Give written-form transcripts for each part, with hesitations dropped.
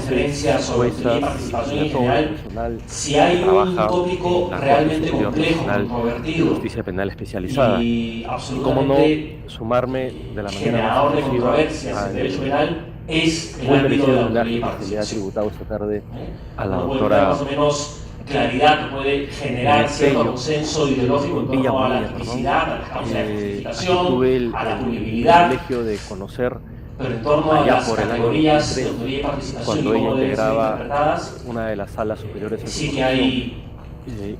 conferencia sobre autonomía y juezas participación y de en todo el general, personal si que hay un trabaja tópico en la Corte realmente Superior complejo, Nacional de controvertido Justicia Penal Especializada. y Y cómo no absolutamente sumarme de la manera más generador de efusiva controversias en derecho al penal es el muy ámbito de merecido la homenaje autonomía y que se le ha participación. tributado esta tarde a la Uno puede tener más doctora o menos claridad que puede generar cierto Tello consenso ideológico en Villa torno a la Bonilla, perdón. tipicidad, a las causas de Aquí justificación, tuve a la el punibilidad, privilegio de conocer pero en torno a allá las por el año categorías de 2003, autonomía y participación y cuando ella cómo deben ser integraba interpretadas, una de las salas superiores sí que anticorrupción, hay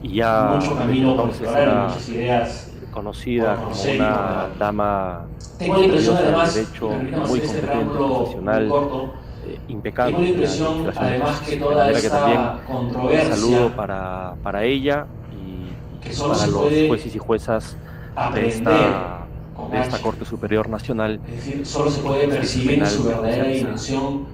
y ya mucho desde camino por entonces explorar y era muchas ideas conocida por como conocer y por una debatir. dama Tengo la impresión, estudiosa del además, y derecho, permítame muy hacer este competente, preámbulo muy profesional, corto, tengo impecable la en la impresión, administración de además, que justicia. De toda manera que también esta el saludo controversia para ella que y solo para se los puede jueces y juezas de aprender con esta H, Corte Superior Nacional es decir, solo se en puede justicia percibir en penal su verdadera especializada. dimensión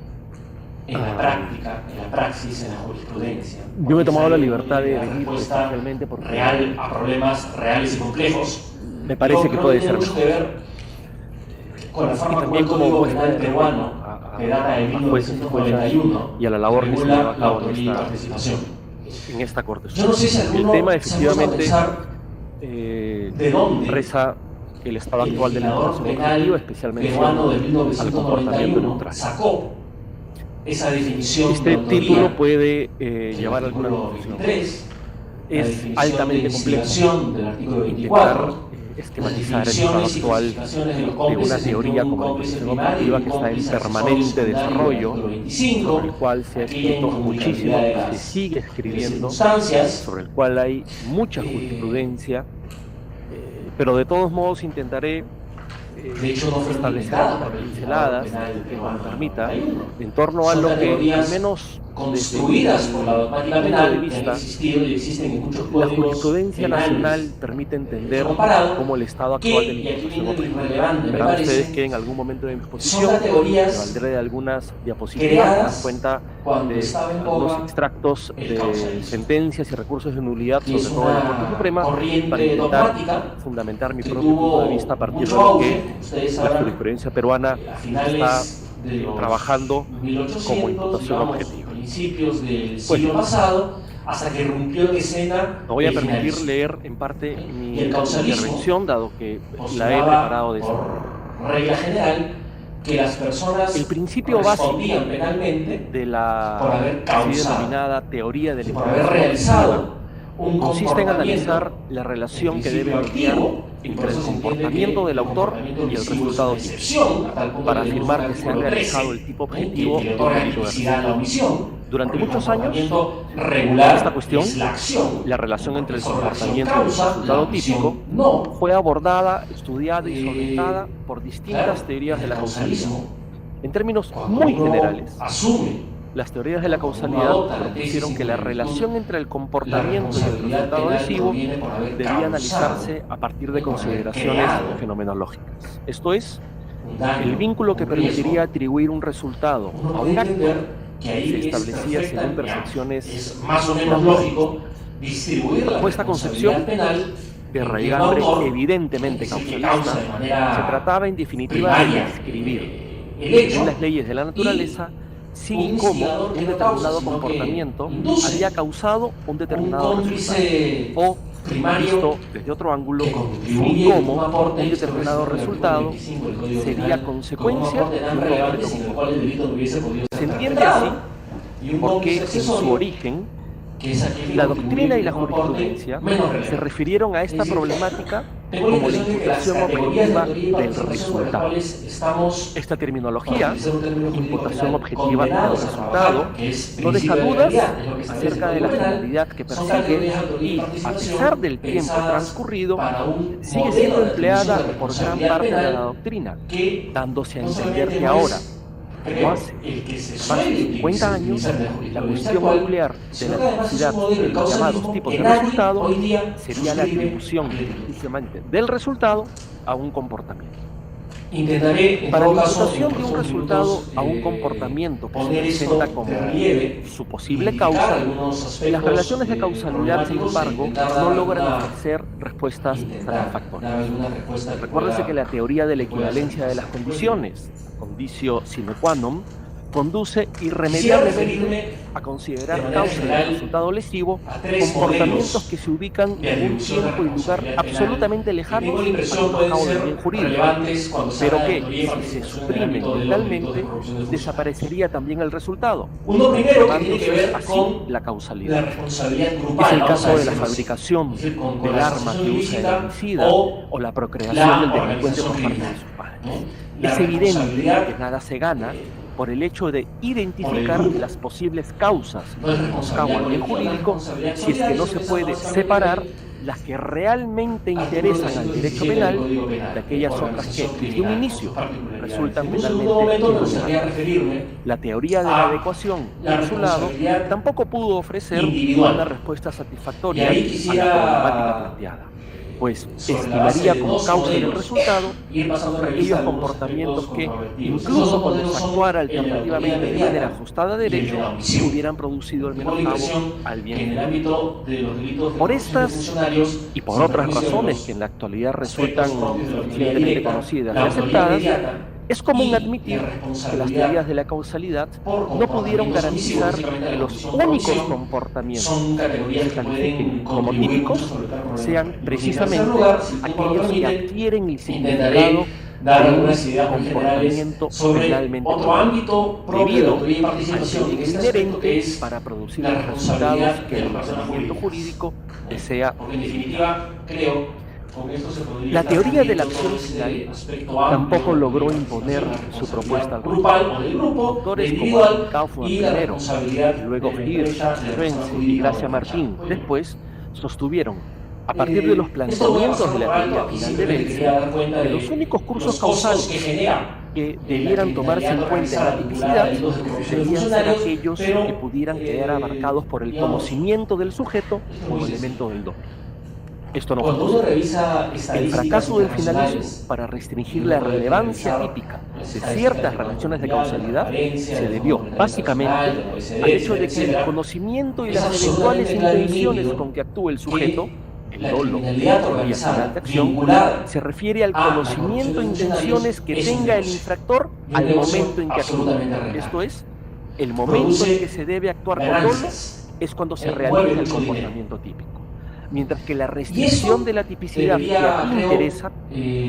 en la práctica, en la praxis, en la jurisprudencia. Yo me he Porque es tomado la ahí donde libertad tiene que de dar venir respuesta especialmente porque real a problemas reales y complejos. me parece que Creo puede tiene ser mucho que mejor. ver con la Y forma como también el como Código muestra Penal de respeto peruano, que data de a jueces y juezas 1991, y a la labor que se lleva regula a la cabo autonomía y participación. en esta Corte Yo no sé si Superior. El alguno tema se ha puesto a efectivamente pensar de dónde reza el estado el actual de la legislador imputación objetiva, penal especialmente peruano de al comportamiento 1991 neutral. sacó esa definición de Este autoría título puede del llevar a alguna artículo confusión. 23, la Es definición de altamente complejo instigación del artículo intentar 24, las esquematizar el estado definiciones y actual clasificaciones de los de una cómplices entre teoría un como la cómplice imputación primario y objetiva un que está en cómplice accesorio permanente secundario del desarrollo, artículo 25, sobre el cual se ha aquella escrito incomunicabilidad muchísimo, de se las sigue escribiendo, circunstancias. sobre el cual hay mucha jurisprudencia, pero de todos modos intentaré De hecho, no fueron establecer inventadas algunas por el legislador pinceladas, penal si el tiempo me peruano permita, del 91. en torno a Son lo que, al categorías menos desde construidas por la mi dogmática punto de penal que han vista, existido y existen en muchos la códigos jurisprudencia nacional penales permite entender comparado, cómo el estado que, actual de la y aquí imputación viene lo objetiva. irrelevante, me Verán ustedes parece, que en algún momento de mi son exposición me categorías valdré de algunas diapositivas que dan creadas cuenta cuando de estaba en algunos boga extractos el de causalismo, sentencias y recursos de nulidad, que es sobre todo de la Corte una Suprema, para corriente intentar dogmática fundamentar mi que propio punto de tuvo vista a partir mucho de lo auge, que como ustedes la sabrán, jurisprudencia peruana a está finales de los trabajando como 1800, imputación digamos, objetiva. principios del Pues, siglo pasado, hasta que irrumpió en escena me voy a el permitir finalismo. leer en parte mi Y el causalismo intervención, dado que la he postulaba, preparado de esa manera. por regla general, que las personas El principio básico respondían penalmente de por la haber así causado, denominada teoría de la por haber imputación realizado objetiva un consiste en analizar comportamiento la en relación que debe principio mediar activo, y por entre el eso se entiende comportamiento que del el autor comportamiento y el omisivo es resultado una típico, excepción, a tal punto para que tenemos afirmar un que se ha artículo realizado 13, el tipo que objetivo le de un otorga delito de tipicidad a la resolución. omisión, Durante porque el muchos años, comportamiento esta regular cuestión, es la acción, la relación entre el sobre la acción comportamiento y el causa, la resultado omisión típico, no. fue abordada, estudiada y solventada por distintas Claro, teorías en de el la causalidad. causalismo, En términos cuando muy uno generales, asume, las teorías de la cuando uno causalidad adopta la tesis propusieron sin que la convictud, relación entre el la comportamiento y el responsabilidad resultado penal lesivo proviene por haber debía causado, analizarse a partir de por haber consideraciones creado fenomenológicas. Esto es, un daño, el vínculo que un riesgo. permitiría atribuir un resultado Uno a puede un acto entender que se ahí es establecía perfecta, según ya, percepciones es más o menos lógico distribuir la bajo esta responsabilidad concepción penal de en que un raigambre autor evidentemente es el que causalista. causa de manera Se trataba en definitiva de primaria describir, el hecho, según las leyes de la y naturaleza, si un y cómo instigador que un no causa, determinado sino que comportamiento induce, había causado un un determinado resultado. cómplice O, primario visto desde otro ángulo, que si contribuye y con cómo un aporte un extra determinado previsto en el resultado artículo 25 del Código sería Penal, con un consecuencia aporte de tan un relevante concreto sin el comportamiento. cual el delito no hubiese podido Se ser entiende perpetrado, así y un porque cómplice en su accesorio, origen que es aquel que la contribuye doctrina y con la un aporte jurisprudencia menos se relevante. refirieron a Es esta decir, problemática tengo la como la impresión de que las imputación categorías de objetiva autoría y del participación con las resultado. cuales estamos, Esta para terminología, utilizar un término jurídico imputación penal, objetiva del condenados a resultado, trabajar, que es no deja principio de dudas legalidad, es lo que establece el acerca de Código la Penal, finalidad que son persigue categorías de autoría y y, a participación pesar del tiempo pensadas transcurrido, para un sigue modelo siendo de atribución empleada de por gran responsabilidad parte de la penal doctrina, que dándose a no entender solamente que no ahora, es, como hace el que se más de suele 50 años, utilizar en la la jurisprudencia cuestión actual, nuclear de sino la que además es necesidad un modelo de de los llamados causalismo tipos que de nadie resultado hoy día sería la suscribe atribución a plenitud. precisamente del resultado a un comportamiento. Intentaré, en Para todo la caso, en imputación los de un próximos resultado minutos, a un comportamiento que se poner presenta esto como de relieve su y posible indicar causa, algunos aspectos las relaciones de causalidad, sin problemáticos e embargo, intentar no dar logran alguna, ofrecer respuestas intentar dar satisfactorias. alguna respuesta Recuérdese que la teoría de la equivalencia de las condiciones, conditio sine qua non, conduce Quisiera irremediablemente referirme a de considerar manera causa del general resultado lesivo a tres comportamientos modelos que se ubican de en un atribución de tiempo y lugar responsabilidad penal absolutamente que lejanos tengo la al impresión pueden manejado del ser bien jurídico, relevantes cuando se pero habla de que, teoría y si se participación en el suprimen ámbito de los delitos de mentalmente, corrupción de funcionarios. desaparecería también el resultado, Uno primero que tiene que conservándose ver así con la la causalidad. responsabilidad Es grupal, el vamos a caso de la decirlo así. fabricación Es decir, con del la arma asociación que usa el ilícita homicida o o la procreación la del delincuente organización por parte criminal, de sus padres. ¿no? La Es evidente responsabilidad que nada se gana por el hecho de por el identificar grupo. las posibles causas No es de menoscabo responsabilidad al bien colectiva, no es jurídico responsabilidad si es que solidaria, no eso se que puede básicamente separar el las que realmente artículo interesan al derecho 317 del penal Código de Penal, aquellas otras que, organización desde un criminal, con sus inicio, particularidades. resultan En un segundo penalmente momento me gustaría invulnerables. referirme La teoría de la a adecuación, la por su lado, responsabilidad tampoco pudo ofrecer individual. una respuesta Y satisfactoria ahí a la quisiera, problemática planteada, pues sobre la base estimaría de como dos causa del modelos, resultado ir pasando aquellos revista a algunos comportamientos aspectos que, controvertidos. Esos incluso dos cuando modelos se son actuara el de la autoridad alternativamente de manera inmediata ajustada a y el de derecho, la omisión. hubieran producido el Tengo la menoscabo impresión al que en bien el jurídico. ámbito de los delitos de Por corrupción de estas funcionarios, y por sin otras perjuicio de razones los que en la actualidad aspectos resultan propios de la autoridad suficientemente directa, conocidas la y autoridad aceptadas, inmediata es común y la admitir que las responsabilidad teorías de la causalidad por no pudieron comportamientos omisivos, garantizar básicamente que la los comisión únicos comisión, comportamientos son que categorías se que califiquen pueden como contribuir mucho típicos sobre el problemas. sean Y en tercer precisamente lugar, si el tiempo lo aquellos que permite, adquieren el significado intentaré dar de un algunas ideas muy generales comportamiento sobre penalmente otro probable, ámbito propio de la debido autoría y al participación en peligro este aspecto que inherente es para producir la los resultados responsabilidad que de el las personas ordenamiento jurídicas. jurídico desea Porque en evitar. definitiva, creo, con esto se podría La estar teoría de la cubriendo acción todo ese final aspecto amplio tampoco de la logró participación, imponer la su responsabilidad propuesta al grupal resto. o del grupo, Autores del como individual Armin Kaufmann y la primero, responsabilidad y luego de la Hirsch, empresa, de la persona Renzi y jurídica o Gracia del Martín manchado. después sostuvieron, a partir de los Esto voy a planteamientos de pasar la por alto, teoría aquí final de simplemente quería Belsen, dar cuenta que los de únicos cursos los costos causales que genera que la debieran tomarse en criminalidad cuenta en la organizada vinculada a tipicidad delitos de corrupción de debían ser funcionarios, aquellos pero que pudieran quedar abarcados por el digamos, conocimiento del sujeto esto es muy como sencillo. elemento del dolo. Esto no fue Cuando uno posible. revisa El estadísticas fracaso del finalismo internacionales, para restringir uno la puede relevancia revisar típica las de estadísticas ciertas del Banco relaciones de Mundial, de causalidad Transparencia, se del debió Fondo Monetario básicamente Internacional, de la OECD, al hecho de que el etcétera, conocimiento y es las eventuales absolutamente claro y intenciones nítido con que actúa el sujeto, que el la dolo, criminalidad la teoría organizada final de acción, vinculada se refiere al a la conocimiento e corrupción de intenciones funcionarios que es un tenga el negocio. infractor Y un al negocio momento en que actúa. absolutamente rentable. Esto es, el momento en que se debe actuar con dolo Ganancias, es cuando se mueve realiza el mucho dinero. comportamiento típico. Mientras que la Y restricción eso de la tipicidad que debería, aquí creo, interesa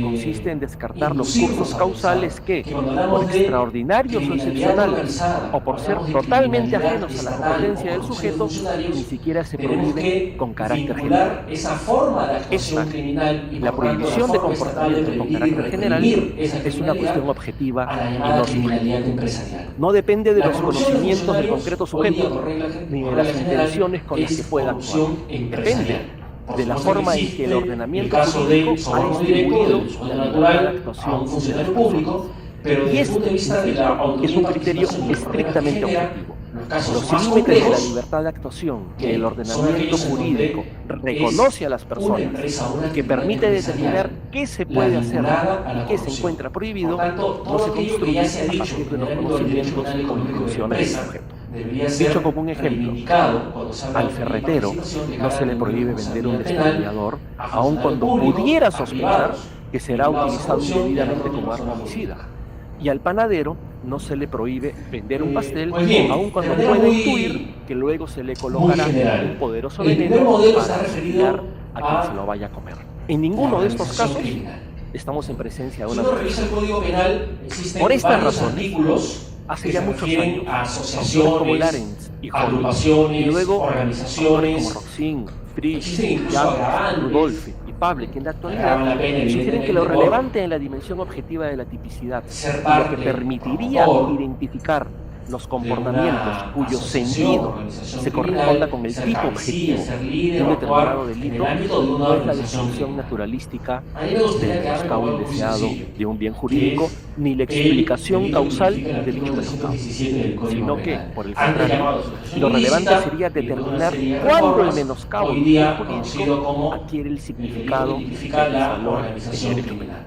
consiste en descartar los inducirnos cursos a causales pensar que, que cuando por hablamos de extraordinarios o criminalidad excepcionales, organizada, o por ser hablamos de totalmente criminalidad ajenos a la estatal competencia o del corrupción de sujeto, funcionarios, ni siquiera se tenemos prohíben que con carácter vincular general. esa forma de actuación Esta, criminal y la por tanto prohibición la de forma estatal de comportamientos con prevenir y carácter general reprimir esa es una criminalidad cuestión objetiva a la y llamada no criminalidad subjetiva. empresarial. No depende de La los corrupción de conocimientos del funcionarios, concreto hoy día sujeto, por regla, ni de por las regla general, intenciones con las es que pueda actuar. corrupción empresarial. Depende Por de la supuesto forma en que existe el ordenamiento el caso jurídico del ha soborno directo distribuido del sueldo la libertad de natural a un actuación de funcionario las público, personas. pero Y desde el este, punto de vista de la insisto, autonomía es y un criterio participación y los problemas que estrictamente genera, objetivo. los casos Los más límites de la complejos, libertad de actuación que el son ordenamiento aquellos en jurídico donde reconoce a las una personas empresa o una y que actividad permite empresarial, determinar qué se la puede hacer vinculada a y la qué se corrupción. encuentra prohibido, Por tanto, no todo se aquello que construye ya se ha a dicho partir de en los el ámbito del derecho conocimientos penal o económico de intenciones del empresa sujeto. debería ser Dicho como un ejemplo, reivindicado cuando se habla al de ferretero participación de no se cara le a prohíbe una vender un responsabilidad penal destornillador, a aun funcionarios cuando públicos, pudiera a sospechar privados, que será vinculados a utilizado corrupción y a la indebidamente propia como arma persona homicida. jurídica. Y al panadero no se le prohíbe vender un pastel, Pues bien, aun de cuando manera pueda muy intuir que luego se le muy colocará general. un poderoso El primer veneno modelo para está asesinar referido a quien se a lo vaya a comer. En la ninguno de estos organización casos criminal. estamos en presencia de Si una uno revisa el Código Penal, existen Por estas varios razones, artículos hace que ya se muchos refieren años, a autores como asociaciones, Larens y Holly, agrupaciones, y luego autores como organizaciones, Roxin, Frisch, existen incluso Jacques, agravantes, Rudolphi y Pavlik en la actualidad agravan la pena sugieren que lo evidentemente por relevante en la dimensión objetiva de la tipicidad ser y lo parte, que permitiría promotor identificar los de comportamientos una cuyo asociación, sentido organización se criminal, corresponda con el ser tipo cabecilla, objetivo ser de líder un o actuar determinado en el delito ámbito de una no es la organización definición criminal. naturalística A mí me gustaría del quedarme menoscabo con algo muy indeseado sencillo, de un bien que jurídico, es ni la el explicación delito causal que tipifica el de dicho artículo menoscabo, 317 del Código sino que, Penal. por el Antes contrario, llamado asociación lo relevante ilícita, sería y con una determinar serie de cuándo el reformas, menoscabo hoy de un bien día conocido jurídico como adquiere el el delito significado que tipifica del la valor en organización derecho criminal. penal.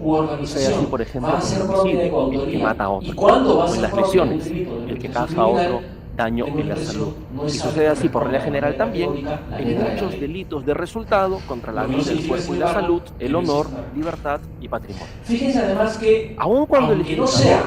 u Sucede organización así, por ejemplo, va a con ser el propia de homicidio, el que coautoría mata a y otro, cuándo va a o en ser las propia del lesiones, delito de el que organización caza a otro criminal, daño tengo en la impresión, salud. no Y es sucede así por regla la general manera también teórica, la en letra de la muchos ley. delitos de resultado contra la Lo que no vida, el significa, cuerpo sin y la embargo, salud, que el no honor, exista. libertad y patrimonio. Fíjense además que, Aun cuando el aunque no legislador sea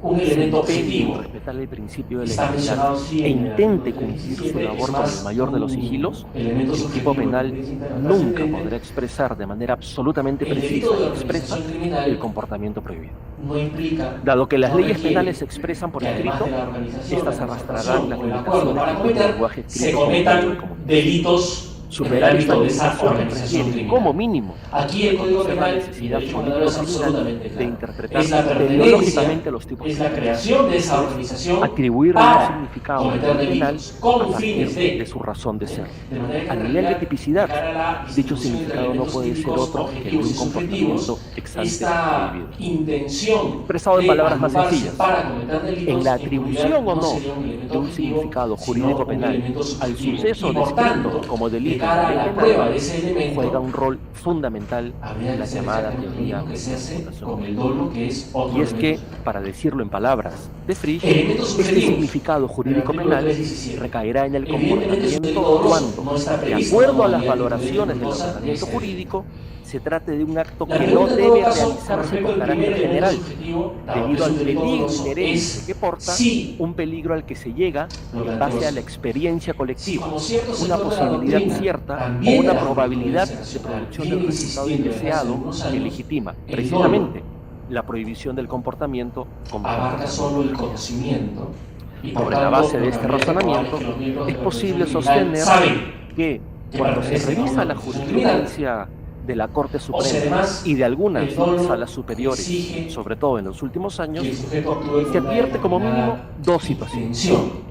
un se elemento empeñe en objetivo, respetar el principio de está legalidad mencionado sí e en el artículo intente cumplir su 317, es labor con el más mayor de los un sigilos, elemento el tipo subjetivo de penal competencia interna nunca trascendente. podrá expresar de manera absolutamente El precisa delito de y expresa organización el criminal comportamiento prohibido. no implica, Dado que las no leyes requiere penales se expresan por que además escrito, de la organización, estas la arrastrarán concertación las o el acuerdo limitaciones para que tiene el cometer, lenguaje se escrito como medio de cometan comunicación. delitos en el Superar estas ámbito de esa limitaciones organización requiere, criminal. como mínimo, Aquí el Código reconocer la Penal, y el necesidad derecho penal es político-criminal absolutamente de claro. interpretar Es la teleológicamente pertenencia, los tipos es la penales, creación de esa esto es, organización atribuirle un para significado al cometer derecho penal delitos a con partir fines de su razón de ser. de manera que A en nivel de realidad, tipicidad, de cara a la dicho distribución entre significado no elementos puede ser típicos otro que el de objetivos un y subjetivos, comportamiento ex ante esta prohibido. intención Expresado en de palabras más agruparse sencillas, para cometer delitos, en la en realidad atribución o no no sería un elemento de un objetivo, significado sino jurídico un penal elemento al subjetivo. suceso Y por tanto, descrito como de delito en cara la a ley la penal, prueba de ese elemento, juega un rol fundamental habría en que la hacer llamada exactamente lo teoría mismo que de se la hace imputación con el objetiva. dolo, que es otro Y es que, elemento. para decirlo en palabras de Frisch, Elementos este subjetivos significado del jurídico artículo penal 317. recaerá en el Evidentemente es un delito comportamiento doloso, cuando, no está de previsto acuerdo la a las modalidad de valoraciones del culposa de ordenamiento ese delito. jurídico, se trate de un acto La que no pregunta en todo debe caso, con realizarse respecto con al primer carácter elemento general, subjetivo, dado que debido es al un delito peligro doloso, inherente es que porta, si un peligro al que se llega lo en planteó base a así. la experiencia Si colectiva, como cierto una sector de la posibilidad doctrina, cierta o también de una la probabilidad jurisprudencia de nacional, producción viene del resultado insistiendo desde hace indeseado algunos que años, legitima el precisamente dolo la prohibición del comportamiento como abarca comportamiento solo el criminal. conocimiento y por Sobre la tanto base de lo que este habría que probar es razonamiento, que los miembros de es la organización posible criminal sostener saben que que cuando se pertenecen a una revisa la organización criminal, jurisprudencia de la Corte o si Suprema además y de algunas el dolo salas superiores, exige sobre todo en los últimos que el años, sujeto actúe se con una advierte como mínimo determinada dos situaciones. intención.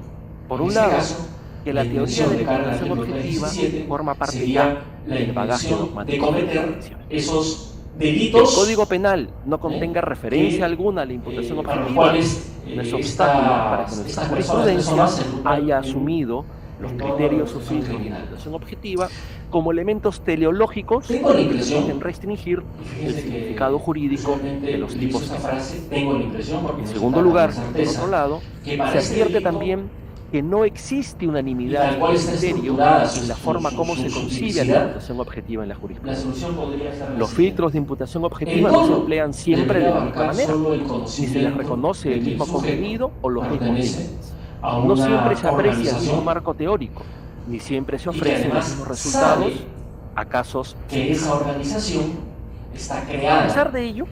Por En un ese lado, caso, que la la teoría intención de de la cara al imputación artículo objetiva 317 forma parte sería ya la del bagaje intención de dogmático cometer convencional. esos Que el delitos Código Penal no contenga referencia que, alguna a la imputación para los objetiva cuales no es obstáculo para que estas nuestra personas no jurisprudencia se agrupan haya en asumido los torno a la criterios o organización filtros de criminal. imputación objetiva como elementos teleológicos Tengo la que impresión, busquen restringir y el fíjense significado que jurídico usualmente de los utilizo tipos esta penales. frase, tengo la impresión, porque En no segundo está con lugar, por certeza, otro lado, que para se ese advierte delito también que no existe y unanimidad tal cual de está criterio estructurada en la forma como se concibe la tipicidad, imputación objetiva en la la jurisprudencia. solución podría estar en la Los siguiente. filtros de imputación El objetiva no se dolo emplean siempre debería de la misma abarcar manera, solo el ni se les conocimiento reconoce de el que el mismo sujeto contenido o los mismos pertenece límites. a No siempre una se aprecia el mismo organización marco teórico, ni siempre se y que ofrecen los además mismos resultados sabe a casos que semejantes. esa organización está A creada pesar de ello,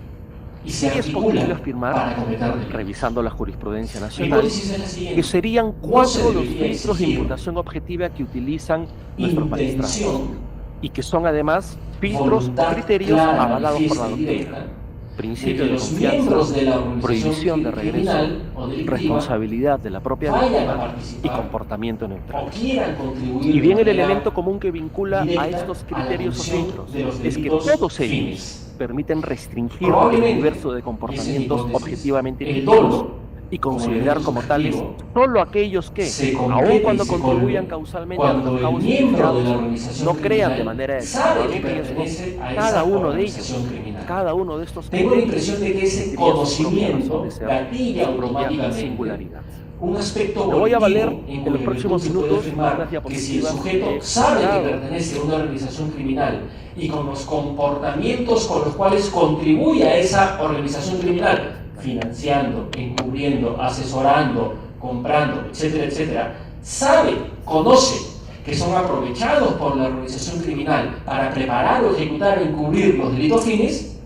y se sí es articula posible afirmar, para cometer delitos. revisando la jurisprudencia La nacional, hipótesis es la que siguiente: serían no se 4 los debería filtros de exigir imputación objetiva que utilizan nuestros magistrados intención, y que son además filtros o voluntad criterios clara, avalados por la manifiesta y doctrina. directa de Principio que de los miembros confianza, de la organización prohibición de regreso, criminal o delictiva responsabilidad de la propia vayan a víctima y participar comportamiento o neutral. quieran contribuir Y de bien el manera elemento común que vincula a directa estos a la criterios o comisión filtros de los es que delitos todos ellos fines. permiten restringir el Probablemente, universo de y esa es mi comportamientos hipótesis, objetivamente el ilícitos dolo y como considerar elemento como tales subjetivo solo aquellos que, se aun concreta cuando y se contribuyan colme causalmente a cuando los el cabos miembro de la iniciados, organización no crean de criminal manera sabe descarada que un riesgo, pertenece a cada esa uno de organización ellos, criminal. cada uno de estos Tengo la criterios impresión de que ese tendría su propia razón conocimiento de ser, gatilla su propia automáticamente singularidad. un aspecto Me voy a valer volitivo en en cuya los próximos virtud se puede minutos afirmar unas que si el diapositivas sujeto que he sabe que preparado. pertenece a una organización criminal y con los comportamientos con los cuales contribuye a esa organización criminal, financiando, encubriendo, asesorando, comprando, etcétera, etcétera, sabe, conoce que son aprovechados por la organización criminal para preparar o ejecutar o encubrir los delitos fines,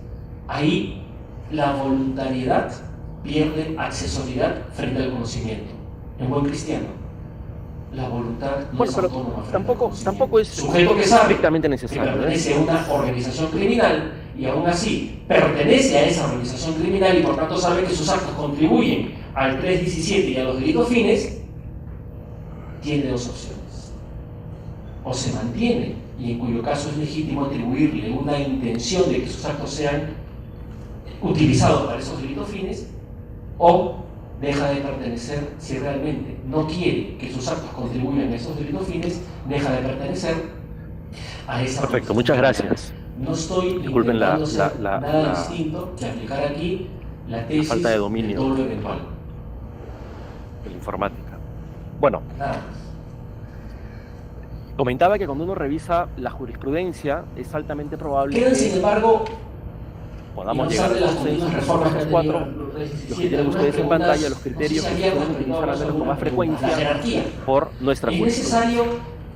ahí la voluntariedad pierde accesoriedad frente al conocimiento. En buen cristiano, la voluntad no Bueno, es pero autónoma frente al tampoco conocimiento. es Sujeto que sabe estrictamente que necesario, ¿eh? pertenece a una organización criminal y aún así pertenece a esa organización criminal y por tanto sabe que sus actos contribuyen al 317 y a los delitos fines, tiene dos opciones: o se mantiene, y en cuyo caso es legítimo atribuirle una intención de que sus actos sean utilizados para esos delitos fines, o deja de pertenecer. Si realmente no quiere que sus actos contribuyan a esos delitos fines, deja de pertenecer a esa. Perfecto, muchas gracias. No estoy Disculpen intentando hacer nada distinto que aplicar aquí la tesis falta de dominio del dolo eventual. de la informática. Bueno, Nada más. Comentaba que cuando uno revisa la jurisprudencia, es altamente probable Quedan, sin que embargo, podamos llegar a consensos sobre esos cuatro, los que tienen ustedes en pantalla, los criterios que se suelen utilizar al menos con más frecuencia por nuestra es jurisprudencia. necesario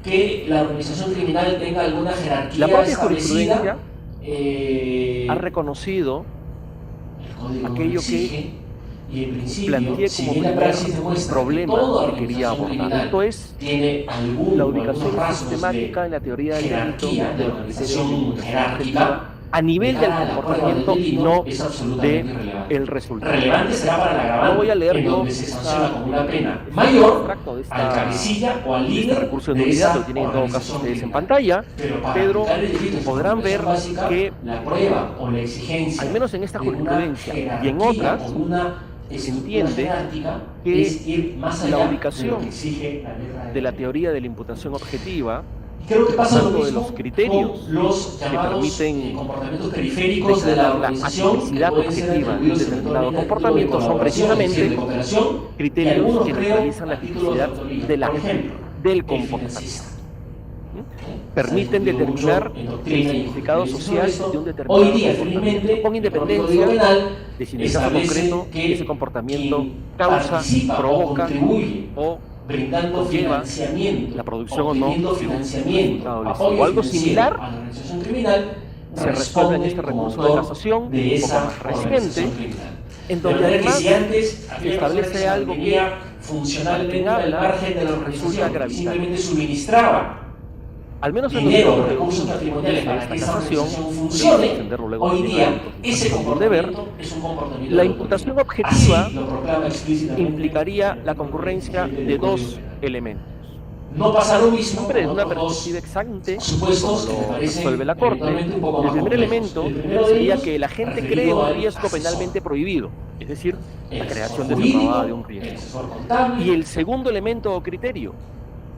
que la organización criminal tenga alguna jerarquía La propia establecida. jurisprudencia ha reconocido aquello que y en principio, planteé como primer problema que quería abordar. Esto es la ubicación sistemática en la teoría del delito de los criterios de imputación objetiva a nivel del comportamiento y no del resultado. Relevante será para el agravante, no voy a leer en yo donde se sanciona con una pena este mayor extracto de al cabecilla o al este líder recurso de de nulidad, esa lo tienen en todo caso organización ustedes en criminal. pantalla, Para pero aplicar el delito de podrán ver formación básica, que, la prueba o la exigencia, al menos en esta de una jurisprudencia y en jerarquía otras, o una se entiende que que ir más allá la de lo ubicación que exige la letra de la teoría de la imputación objetiva, Creo que pasa lo tanto de mismo los criterios con los que llamados permiten comportamientos periféricos de la declarar la organización, que atipicidad pueden ser objetiva de un atribuidos determinado eventualmente a comportamiento, título de son colaboración, es decir, precisamente de cooperación, criterios algunos que creo neutralizan la a título tipicidad autoría. de la Por ejemplo, del el comportamiento. financista. Permiten Se ha discutido determinar mucho en el doctrina y significado jurisprudencia social sobre de un esto. determinado Hoy día, comportamiento, felizmente, con el independencia Código Penal de si en el caso establece concreto que ese comportamiento quien causa, participa o provoca contribuye o brindando conlleva financiamiento, la producción o no obteniendo de un financiamiento, resultado apoyo lesivo. Algo financiero similar a la organización criminal, se resuelve en este responde recurso de como casación, de un poco esa más reciente, organización criminal. en De donde manera que además si antes había establece personas que algo que mantenía funcionalmente para quien al habla margen de la resulta organización, que gravitante. simplemente suministraba al menos en los dinero o puntos de recursos vista patrimoniales de para esta que esa casación, organización debemos funcione, defenderlo luego hoy también día adultos, ese es un deber. comportamiento es un comportamiento La de imputación autoridad. objetiva Así lo proclama explícitamente implicaría el la artículo concurrencia 27 de del Código dos Penal. elementos. No pasa lo mismo Siempre desde con una otros dos perspectiva exante, supuestos que me como lo parecen resuelve la Corte. eventualmente un poco El más primer complejos. elemento El primero de sería ellos, que el agente cree referido un al riesgo asesor. penalmente prohibido, es decir, El la asesor creación jurídico, desalmada de un el riesgo. asesor contable, Y el segundo elemento o criterio,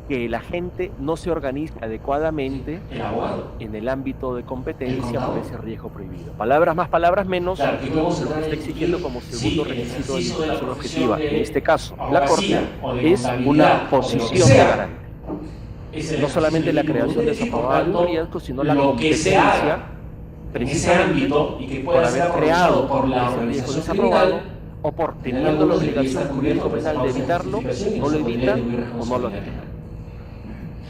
que el agente no se organiza adecuadamente el abogado. en el ámbito de competencia por contador. ese riesgo prohibido. Palabras más, palabras menos, Claro, que podemos lo que entrar está en exigiendo discutir como si segundo el requisito de ejercicio de la imputación profesión objetiva, de en este caso la abogacía Corte, o de es contabilidad una o de lo que posición de sea, garante. es el No solamente la ejercicio creación de de esa y por aprobada de un tanto, riesgo, sino la lo que se competencia, haga en ese precisamente, ámbito y que por pueda ser haber aprovechado creado por la ese riesgo organización desaprobado, criminal, o por tener teniendo la algunos debería obligación estar cubierto jurídico-penal de por esa evitarlo, justificación y no no lo se evita podría atribuir o no lo responsabilidad evita. penal.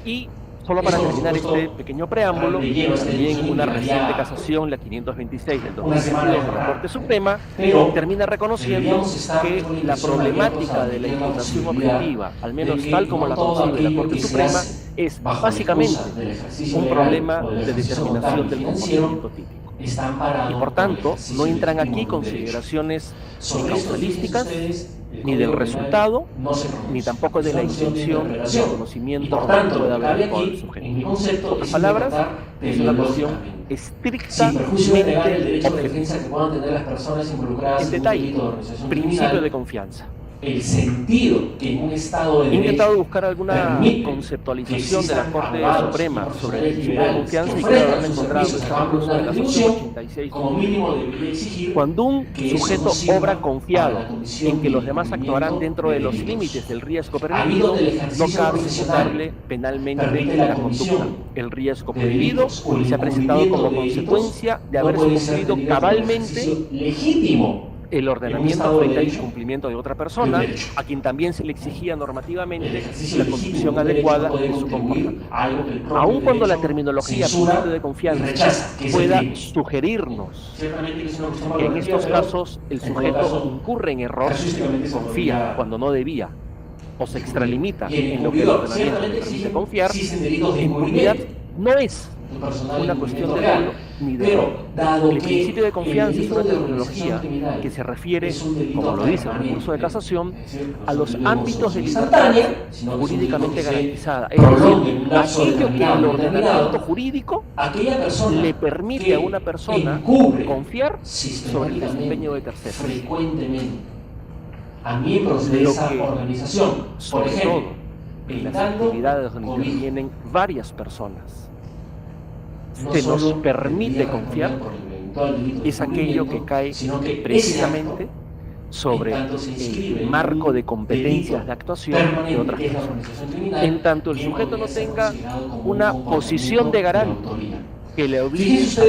Y solo para Eso, por terminar supuesto, este pequeño preámbulo, de lleno esta también discusión una implicaría reciente casación, la 526 del una semana 2022 de de la jornada. Corte Suprema, Pero termina reconociendo deberíamos estar que con la intención problemática abiertos a de la tener la imputación posibilidad objetiva, al de menos que tal como no la todo concibe la aquello Corte que se Suprema, hace es bajo la básicamente excusa del ejercicio un legal problema o del de ejercicio determinación contable del financiero comportamiento típico. está amparado Y por el tanto, ejercicio no entran legítimo aquí de un derecho. consideraciones ni Sobre esto, causalísticas, fíjense ustedes, el ni del Código Penal resultado, no se pronuncia. ni tampoco de la Es una cuestión de intención del interpretación. Y conocimiento por que tanto, pueda lo que haber cabe actuado el aquí, sujeto. en mi En concepto, otras es palabras, interpretar es una cuestión teleológicamente, sin perjuicio de negar el derecho de defensa que puedan tener las personas involucradas en en un detalle, delito de organización principio criminal, de confianza. el sentido que en un Estado de He derecho intentado buscar alguna permite conceptualización de la existan Corte abogados Suprema y sobre el profesionales principio de liberales confianza que y creo ofrezcan haberme sus encontrado en servicios este a cambio de recurso una de casación retribución, 86. como mínimo debería exigir Cuando un que eso sujeto no sirva obra para confiado la comisión en que los de demás actuarán incumplimiento dentro de de los delitos. límites del riesgo Habido permitido, del no ejercicio cabe profesional imputarle penalmente permite la la conducta. comisión El riesgo de prohibido delitos o el se ha presentado incumplimiento como de delitos consecuencia de no haberse puede ser cumplido tenido como cabalmente ejercicio legítimo el en un ordenamiento Estado de frente al derecho incumplimiento de otra de un persona, derecho. a quien también se le exigía El normativamente ejercicio la legítimo conducción de un derecho adecuada no puede de su contribuir comportamiento. a algo que el propio Aun cuando la derecho terminología censura principio de y confianza rechaza, que es el pueda crimen. sugerirnos Ciertamente que es una cuestión que en valorativa, estos pero casos el en todo sujeto caso, incurre en error, casuísticamente se confía podría cuando no debía, o se extralimita y el en lo que el incumplidor, ordenamiento le ciertamente permite confiar, existen delitos de impunidad incumplimiento no es del personal una de cuestión de incumplimiento dolo real. ni de Pero, error. dado El que principio de el confianza es delito una de organización terminología criminal que se refiere, es un delito como lo dice el permanente, recurso de casación, es decir, a los no ámbitos de es libertad instantánea, sino que es un delito jurídicamente que se garantizada. Es prolonga en decir, un lapso aquello que determinado, el ordenamiento determinado, jurídico aquella persona le permite que a una persona encubre confiar sobre el sistemáticamente, desempeño de terceros. frecuentemente a miembros de Lo esa que, organización, por sobre ejemplo, todo en las brindando actividades donde cobijo. intervienen varias personas, No se nos solo permite debería confiar, responder por el eventual delito de es aquello que incumplimiento, cae sino que ese precisamente acto sobre el marco de competencias de actuación de otras personas. En tanto el sujeto no tenga una posición de garante que le obligue a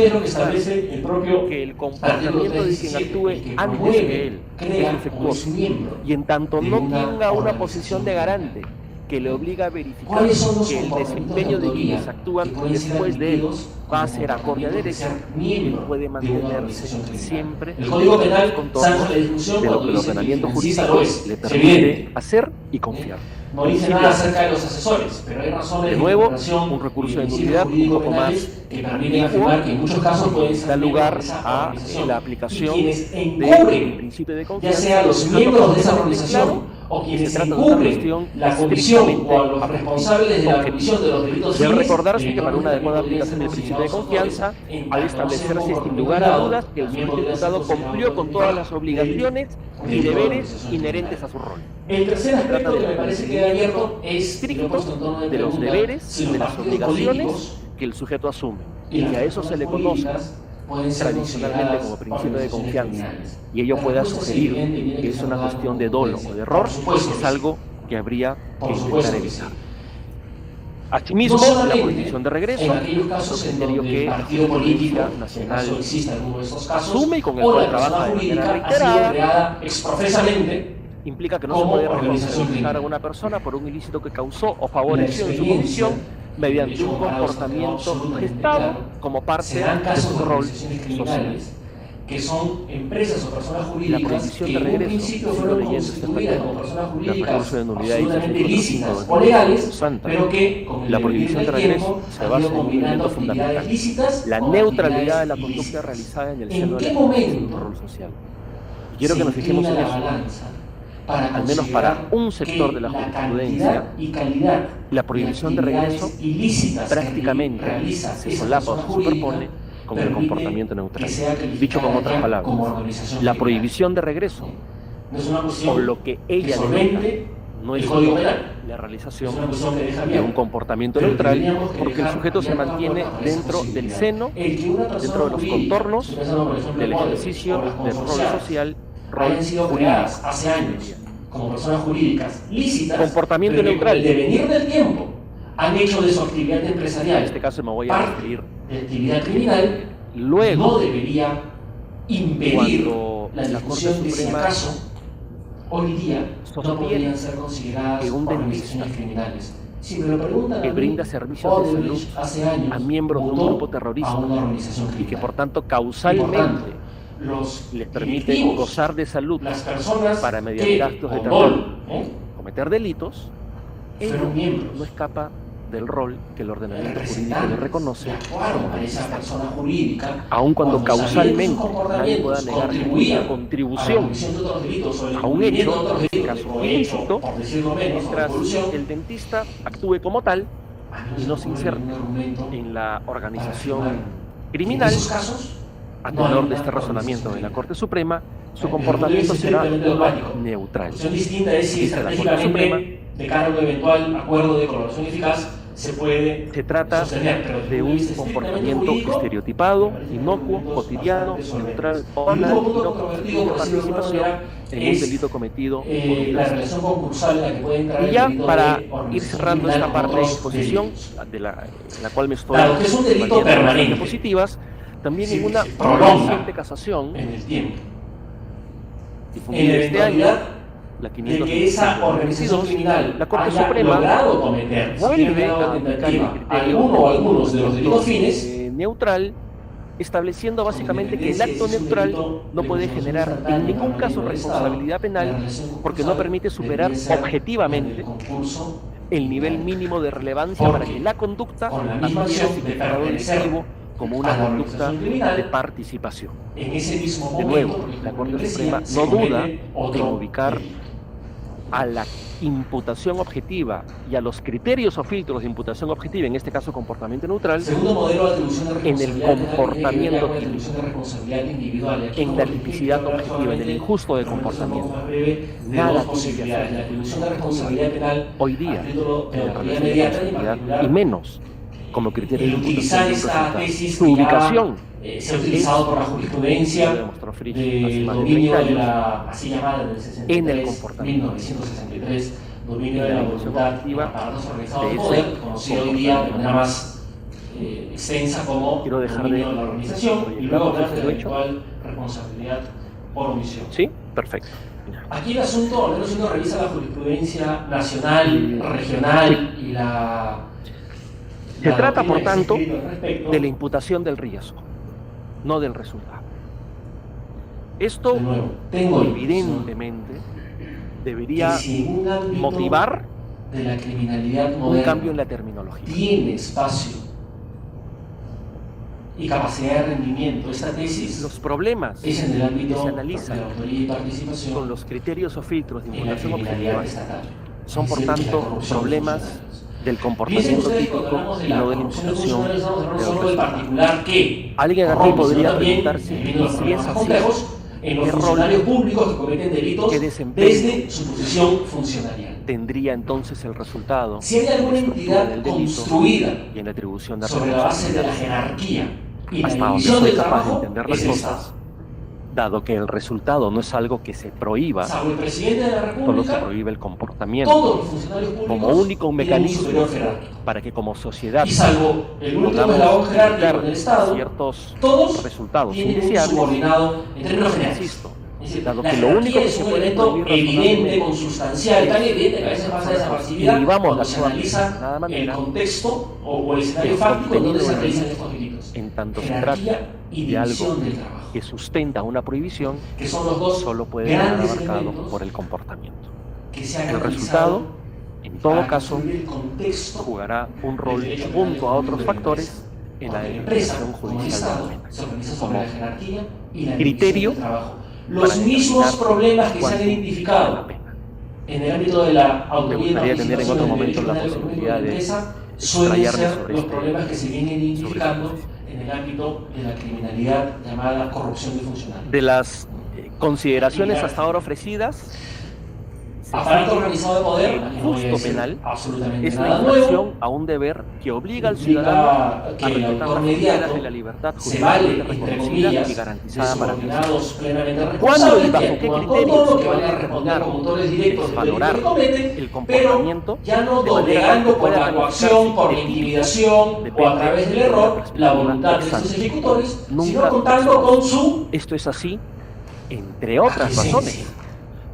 que el comportamiento de quien actúe antes que él es defectuoso, y en tanto no tenga una posición de garante que le obliga a verificar que el desempeño de quienes actúan después de él va a ser acorde a derecho, él puede mantenerse siempre en los contornos de lo que el ordenamiento jurídico le permite hacer y confiar. No dice nada acerca de los asesores, pero hay razones de nuevo, un recurso de nulidad un poco más que permiten afirmar que en muchos casos pueden da lugar a la aplicación del principio de confianza, ya sea los miembros de esa organización o quienes encubren la comisión o a los responsables de la comisión de los delitos de recordarse que para una adecuada aplicación del principio de confianza, al establecerse sin lugar a dudas que el sujeto imputado cumplió con todas las obligaciones y deberes inherentes a su rol. El tercer aspecto que me parece que queda abierto es estricto de los deberes, de las obligaciones que el sujeto asume, y que a eso se le conoce tradicionalmente como principio de confianza, y ello pueda sugerir que es una cuestión de dolo o de error, es algo que habría que intentar evitar. Asimismo, la prohibición de regreso, otro criterio que la Policía Nacional asume y con el cual trabaja de manera reiterada, implica que no se puede responsabilizar a una persona por un ilícito que causó o favoreció en su comisión mediante un comportamiento gestado como parte de su rol social. Que son empresas o personas jurídicas la prohibición de regreso, sigo leyendo este fragmento, el recurso de nulidad ilícitas o legales, pero que la prohibición de regreso se basa en un elemento fundamental, la neutralidad de la conducta realizada en el seno de la rol social. Y quiero que nos fijemos en eso, al menos para un sector de la jurisprudencia, la prohibición de regreso prácticamente se solapa o se superpone con el comportamiento neutral. Dicho con otras palabras, la prohibición de regreso, o lo que ella demanda, no es la realización de un comportamiento neutral, porque el sujeto se mantiene dentro del seno, dentro de los contornos del ejercicio del rol social, rol jurídico. Como personas jurídicas lícitas, comportamiento neutral. El devenir del tiempo han hecho de su actividad empresarial, en este caso me voy a referir de actividad criminal, luego no debería impedir la discusión de si acaso hoy día no podrían ser consideradas organizaciones criminales. Si me lo preguntan que brinda servicios de salud a miembros de un grupo terrorista y que por tanto causalmente les permite gozar de salud para mediante actos de terror cometer delitos, ello no escapa del rol que el ordenamiento jurídico le reconoce como jurídica, aun cuando causalmente nadie pueda negar ninguna contribución a un hecho, en este caso ilícito, mientras el dentista actúe como tal y no se inserte en la organización criminal. A tenor de este razonamiento de la Corte Suprema, su comportamiento será neutral. La cuestión distinta es si estratégicamente, de cara a un eventual acuerdo de colaboración eficaz, se trata de un comportamiento estereotipado, inocuo, cotidiano, neutral, banal y no constituye participación en un delito cometido por un placer. Y ya para ir cerrando esta parte de exposición, en la cual me estoy compartiendo diapositivas, también en una reciente casación difundida este año, la 522, la Corte Suprema vuelve a aplicar el criterio neutral, estableciendo básicamente que el acto neutral no puede generar en ningún caso responsabilidad penal porque no permite superar objetivamente el nivel mínimo de relevancia para que la conducta adquiera significado delictivo como una conducta de participación. De nuevo, la Corte Suprema no duda en ubicar a la imputación objetiva y a los criterios o filtros de imputación objetiva, en este caso comportamiento neutral, en el comportamiento típico, en la tipicidad objetiva, en el injusto de comportamiento. Nada tiene que hacer hoy día en la relación de responsabilidad, y menos como criterio de imputación. Su ubicación se ha utilizado por la jurisprudencia del dominio de la, así llamada del 63, 1963, dominio de la voluntad y aparatos organizados de poder, conocido hoy día de manera más extensa como dominio de la organización, y luego hablar de la eventual responsabilidad por omisión. Sí, perfecto. Aquí el asunto, al menos si uno revisa la jurisprudencia nacional, regional y se trata, por tanto, de la imputación del riesgo, no del resultado. Esto, evidentemente, debería motivar de la criminalidad moderna un cambio en la terminología. Tiene espacio y capacidad de rendimiento. Esta tesis, los problemas es en el ámbito que se analizan de autoría y participación con los criterios o filtros de imputación objetiva estatal. son, por tanto, problemas del comportamiento típico y no de la imputación del particular que alguien aquí podría preguntarse si es así, en los funcionarios públicos que cometen delitos desde su posición funcionarial. Tendría entonces el resultado si hay alguna entidad construida y en la atribución de sobre la base de la jerarquía y hasta la donde división soy del capaz de trabajo, entender las es el cosas, Estado. Dado que el resultado no es algo que se prohíba, Salvo el presidente de la solo se República, prohíbe el comportamiento todos los funcionarios públicos como único tienen un mecanismo superior jerárquico. para que como sociedad Y salvo el último podamos eslabón jerárquico evitar en el Estado, ciertos todos resultados tienen un indeseables, subordinado en términos generales. insisto, Es decir, dado la que lo único jerarquía que es se un puede elemento prohibir evidente, razonablemente consustancial, tan evidente que a veces pasa desapercibida inhibamos cuando la se actuación analiza de nada el manera, contexto o el escenario el fáctico en donde se contenido realizan estos delitos. en tanto se Jerarquía trata y de algo división del trabajo, que sustenta una prohibición, que son los dos solo puede ser grandes abarcado elementos por el comportamiento. que se han El analizado resultado, en todo para caso, construir el contexto jugará un rol del derecho penal junto a otros de la factores en la porque la empresa, determinación como el judicial de Estado, la pena. se organiza sobre Como la jerarquía y la criterio división del trabajo. para Los mismos determinar problemas que se han cuánto identificado la pena. en el ámbito de la Me autoría y gustaría tener en participación otro en el momento derecho la penal económico posibilidad de la de empresa suelen extrayarme ser sobre los problemas que se vienen identificando en el ámbito de la criminalidad llamada corrupción de funcionarios. De las consideraciones hasta ahora ofrecidas, Aparato organizado de poder, el aquí no voy a justo decir penal absolutamente es la nada infracción nuevo, a un deber que obliga al implica ciudadano a que el respetar autor las fronteras mediato de la libertad se vale, jurídicamente entre reconocida comillas, y de garantizada para todos. subordinados plenamente ¿Cuándo y responsables bajo que qué actúan con criterios todo, se que van a puede responder determinar como autores directos del delito valorar que cometen, el pero comportamiento ya no de manera tal doblegando que por pueda la coacción, por la calificarse de intimidación o a depende través del de la error, la perspectiva voluntad de ex ante. estos ejecutores, Nunca sino contando ex con post. su Esto es así, entre otras aquiescencia, razones,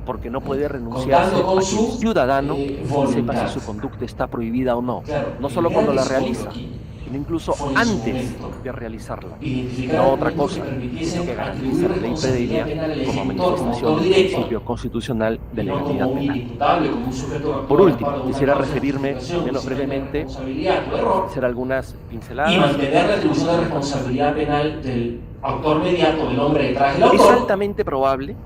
porque no puede renunciarse contando con a que el su ciudadano voluntad. sepa si su conducta está prohibida o no, Claro, no el solo cuando la gran escollo realiza, aquí sino incluso fue en su antes momento de realizarla. identificar No otra elementos cosa, que permitiesen sino que garantiza atribuir la ley responsabilidad Predilia penal al como ejecutor, como manifestación autor del directo, principio constitucional de y no legalidad como un penal. inimputable, como un sujeto que actúa Por último, amparo de una quisiera causa de referirme, justificación, menos sin tener brevemente, responsabilidad o error, hacer algunas y pinceladas. mantener la atribución de responsabilidad penal del autor mediato, del hombre detrás del Es autor, altamente probable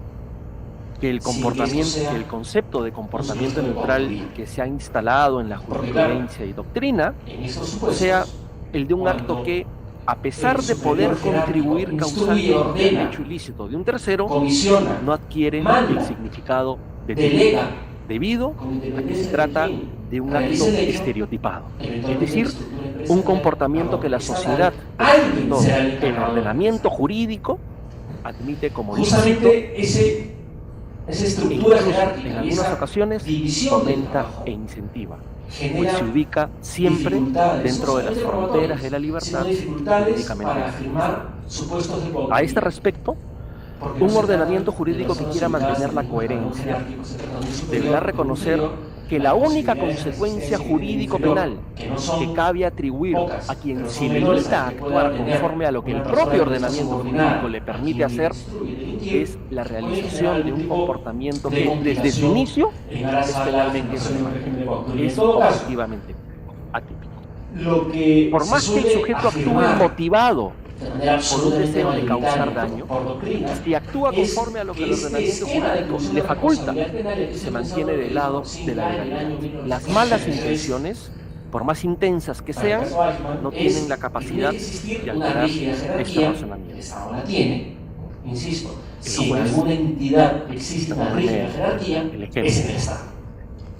que el sin que comportamiento, esto sea que el concepto de comportamiento un sujeto de neutral autoría. que se ha instalado en la Porque, claro, jurisprudencia y doctrina en estos supuestos, sea el de un acto cuando que, a pesar el de poder superior contribuir jerárquico instruye y causalmente al ordena, hecho ilícito de un tercero, comisiona, no adquiere manda, el significado de delega, debido con a que independencia se de trata quién de un acto realice el hecho, estereotipado, es eventualmente decir, la estructura un empresarial, comportamiento que la estatal, sociedad, alguien todo será el el encargado de ordenamiento jurídico, admite como lícito, justamente esa e estructura incluso en jerárquica y algunas esa ocasiones división del fomenta trabajo e incentiva, pues genera se ubica siempre dificultades, dentro de las no solamente fronteras de la probatorias, libertad sino dificultades jurídicamente para garantizadas. afirmar supuestos de A coautoría. este respecto, Porque no un se trata ordenamiento de jurídico que personas quiera ubicadas mantener en la el mismo escalón coherencia jerárquico, se trata de un superior, deberá de un reconocer inferior, que las la única posibilidades de consecuencia resistencia de un inferior, jurídico-penal que no son que cabe atribuir pocas, a quien pero se son menores limita a a que pueda actuar tener conforme a lo que el una persona propio que está ordenamiento subordinada jurídico le a permite quien hacer instruye, delinquir, es la puede realización generar de algún un tipo comportamiento de que desde su complicación inicio en aras es a la penalmente afirmación de un régimen de coautoría. es En todo caso, objetivamente atípico. lo que Por se más que el suele sujeto actúe afirmar motivado de manera por un absolutamente deseo de causar mayoritaria daño, por doctrina, si actúa es conforme a lo que el este ordenamiento esquema de jurídico atribución le de faculta, responsabilidad penal que se estoy mantiene pensando del lado en de la el año legalidad. Las malas 1963, intenciones, por más intensas que para el sean, caso Eichmann, no es tienen la que capacidad tiene que existir de una alterar rígida este jerarquía, el razonamiento. Estado la tiene, insisto, si en juez, alguna entidad existe una rígida jerarquía, el ejemplo. es en el Estado.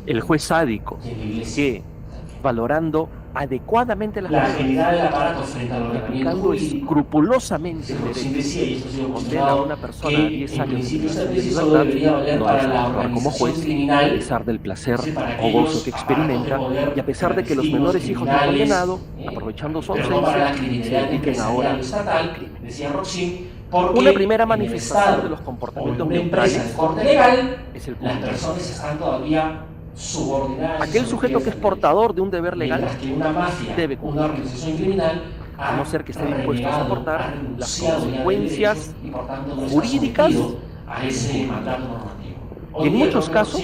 El juez sádico Y en la Iglesia. que, valorando adecuadamente las la medidas, agilidad del aparato frente al ordenamiento aplicando jurídico. escrupulosamente el Roxin derecho, decía, y esto ha sido condena a cuestionado, una persona a que 10 en años de principio esta privación de tesis solo libertad, debería valer no para deja de la actuar como organización juez, a criminal, pesar del placer es decir, para o gozo aquellos que aparatos de experimenta, poder y a pesar de que los reactivos, menores hijos del criminales, condenado, aprovechando su pero no para la ausencia, se criminalidad dediquen ahora empresarial o estatal, al crimen. decía Roxin, porque Una primera en el manifestación Estado de los o en comportamientos una empresa de neutrales corte legal, es el las cumplimiento. personas están todavía subordinadas. Aquel sujeto que es portador de un deber legal mientras que una mafia, debe una cumplir, organización criminal, a no ser que esté dispuesto a soportar las consecuencias y por tanto no está jurídicas sometido a ese mandato normativo. y en muchos casos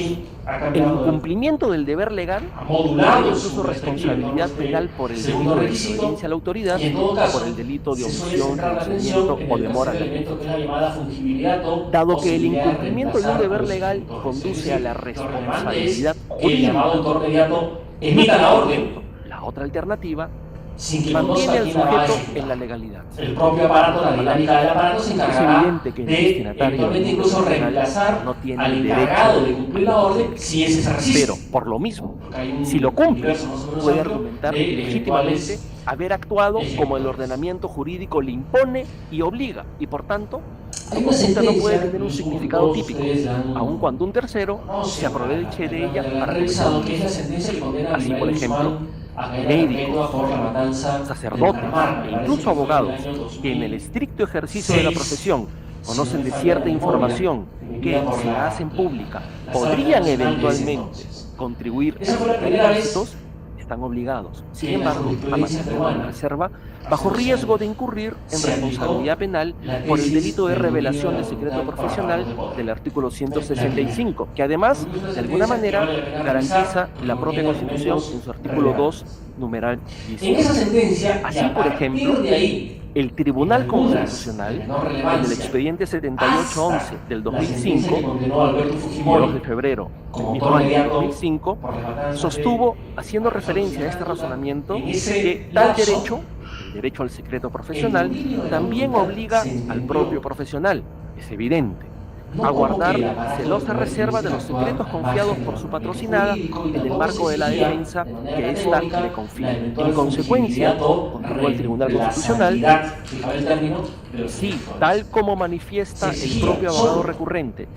ha el cambiado incumplimiento del deber legal ha tiene modulado incluso su responsabilidad penal por el delito de desobediencia a la autoridad y en todo o caso, por el delito de se suele omisión, centrar la renunciamiento atención en o el demora. tercer elemento, que es la llamada fungibilidad o Dado que el posibilidad de incumplimiento de un reemplazar deber los legal autores. conduce Es a decir, la lo relevante responsabilidad es que el llamado jurídica, autor mediato emita la orden la otra alternativa sin que mantiene conozca al quién la va a sujeto ejecutar. en la legalidad. El propio aparato, la dinámica del aparato se Es encargará evidente que el de destinatario eventualmente del incluso deber legal reemplazar no tiene al el encargado derecho, de cumplir la orden si ese se resiste. pero por lo mismo, Porque hay un si lo cumple, universo más o menos puede amplio argumentar de legítimamente eventuales haber actuado como el ejecutores. ordenamiento jurídico le impone y obliga, y por tanto, Hay su una conducta no puede sentencia, tener un los significado dos, típico, ustedes la han aun cuando un tercero se aproveche de ella para revisado, cometer que es la sentencia que condena a Así, por Abimael ejemplo, Guzmán a cadena médicos, perpetua por la matanza sacerdotes del Calamar. Me e parece incluso que fue en el abogados año que en el 2006, estricto ejercicio de la profesión conocen de si no me cierta falla la memoria, información que, emitida por si la- la hacen pública, la podrían Sala Nacional de ese eventualmente entonces. contribuir Esa fue la a primera vez ilícitos, están obligados, sin que en la embargo, a jurisprudencia mantener una peruana, reserva bajo riesgo de incurrir en se aplicó responsabilidad penal la por el tesis delito de del revelación dominio de la secreto voluntad profesional para poder. del artículo 165, que además, de alguna manera, garantiza la propia Constitución en su artículo 2, numeral En 18. esa sentencia, Así, y a por partir ejemplo, de ahí, el Tribunal en algunas Constitucional, de menor en el relevancia, expediente hasta 7811 del la sentencia 2005, que condenó a Alberto 2 de Fujimori febrero como del mismo autor año mediato 2005, por la matanza sostuvo, de- haciendo referencia a este razonamiento, en ese que tal lapso, derecho, el derecho al secreto profesional, el dominio de la también voluntad obliga se al entendió propio profesional, es evidente, no a como guardar que el aparato celosa del reserva de los actúa secretos al confiados margen por del su ordenamiento patrocinada jurídico y en el tampoco marco de la exigía, defensa de manera que ésta categórica, le confía. la eventual En consecuencia, fungibilidad o continúa el Tribunal Constitucional, reemplazabilidad, fijaba el término, de los sí, ejecutores. tal como manifiesta Se el exigía propio abogado solo, recurrente,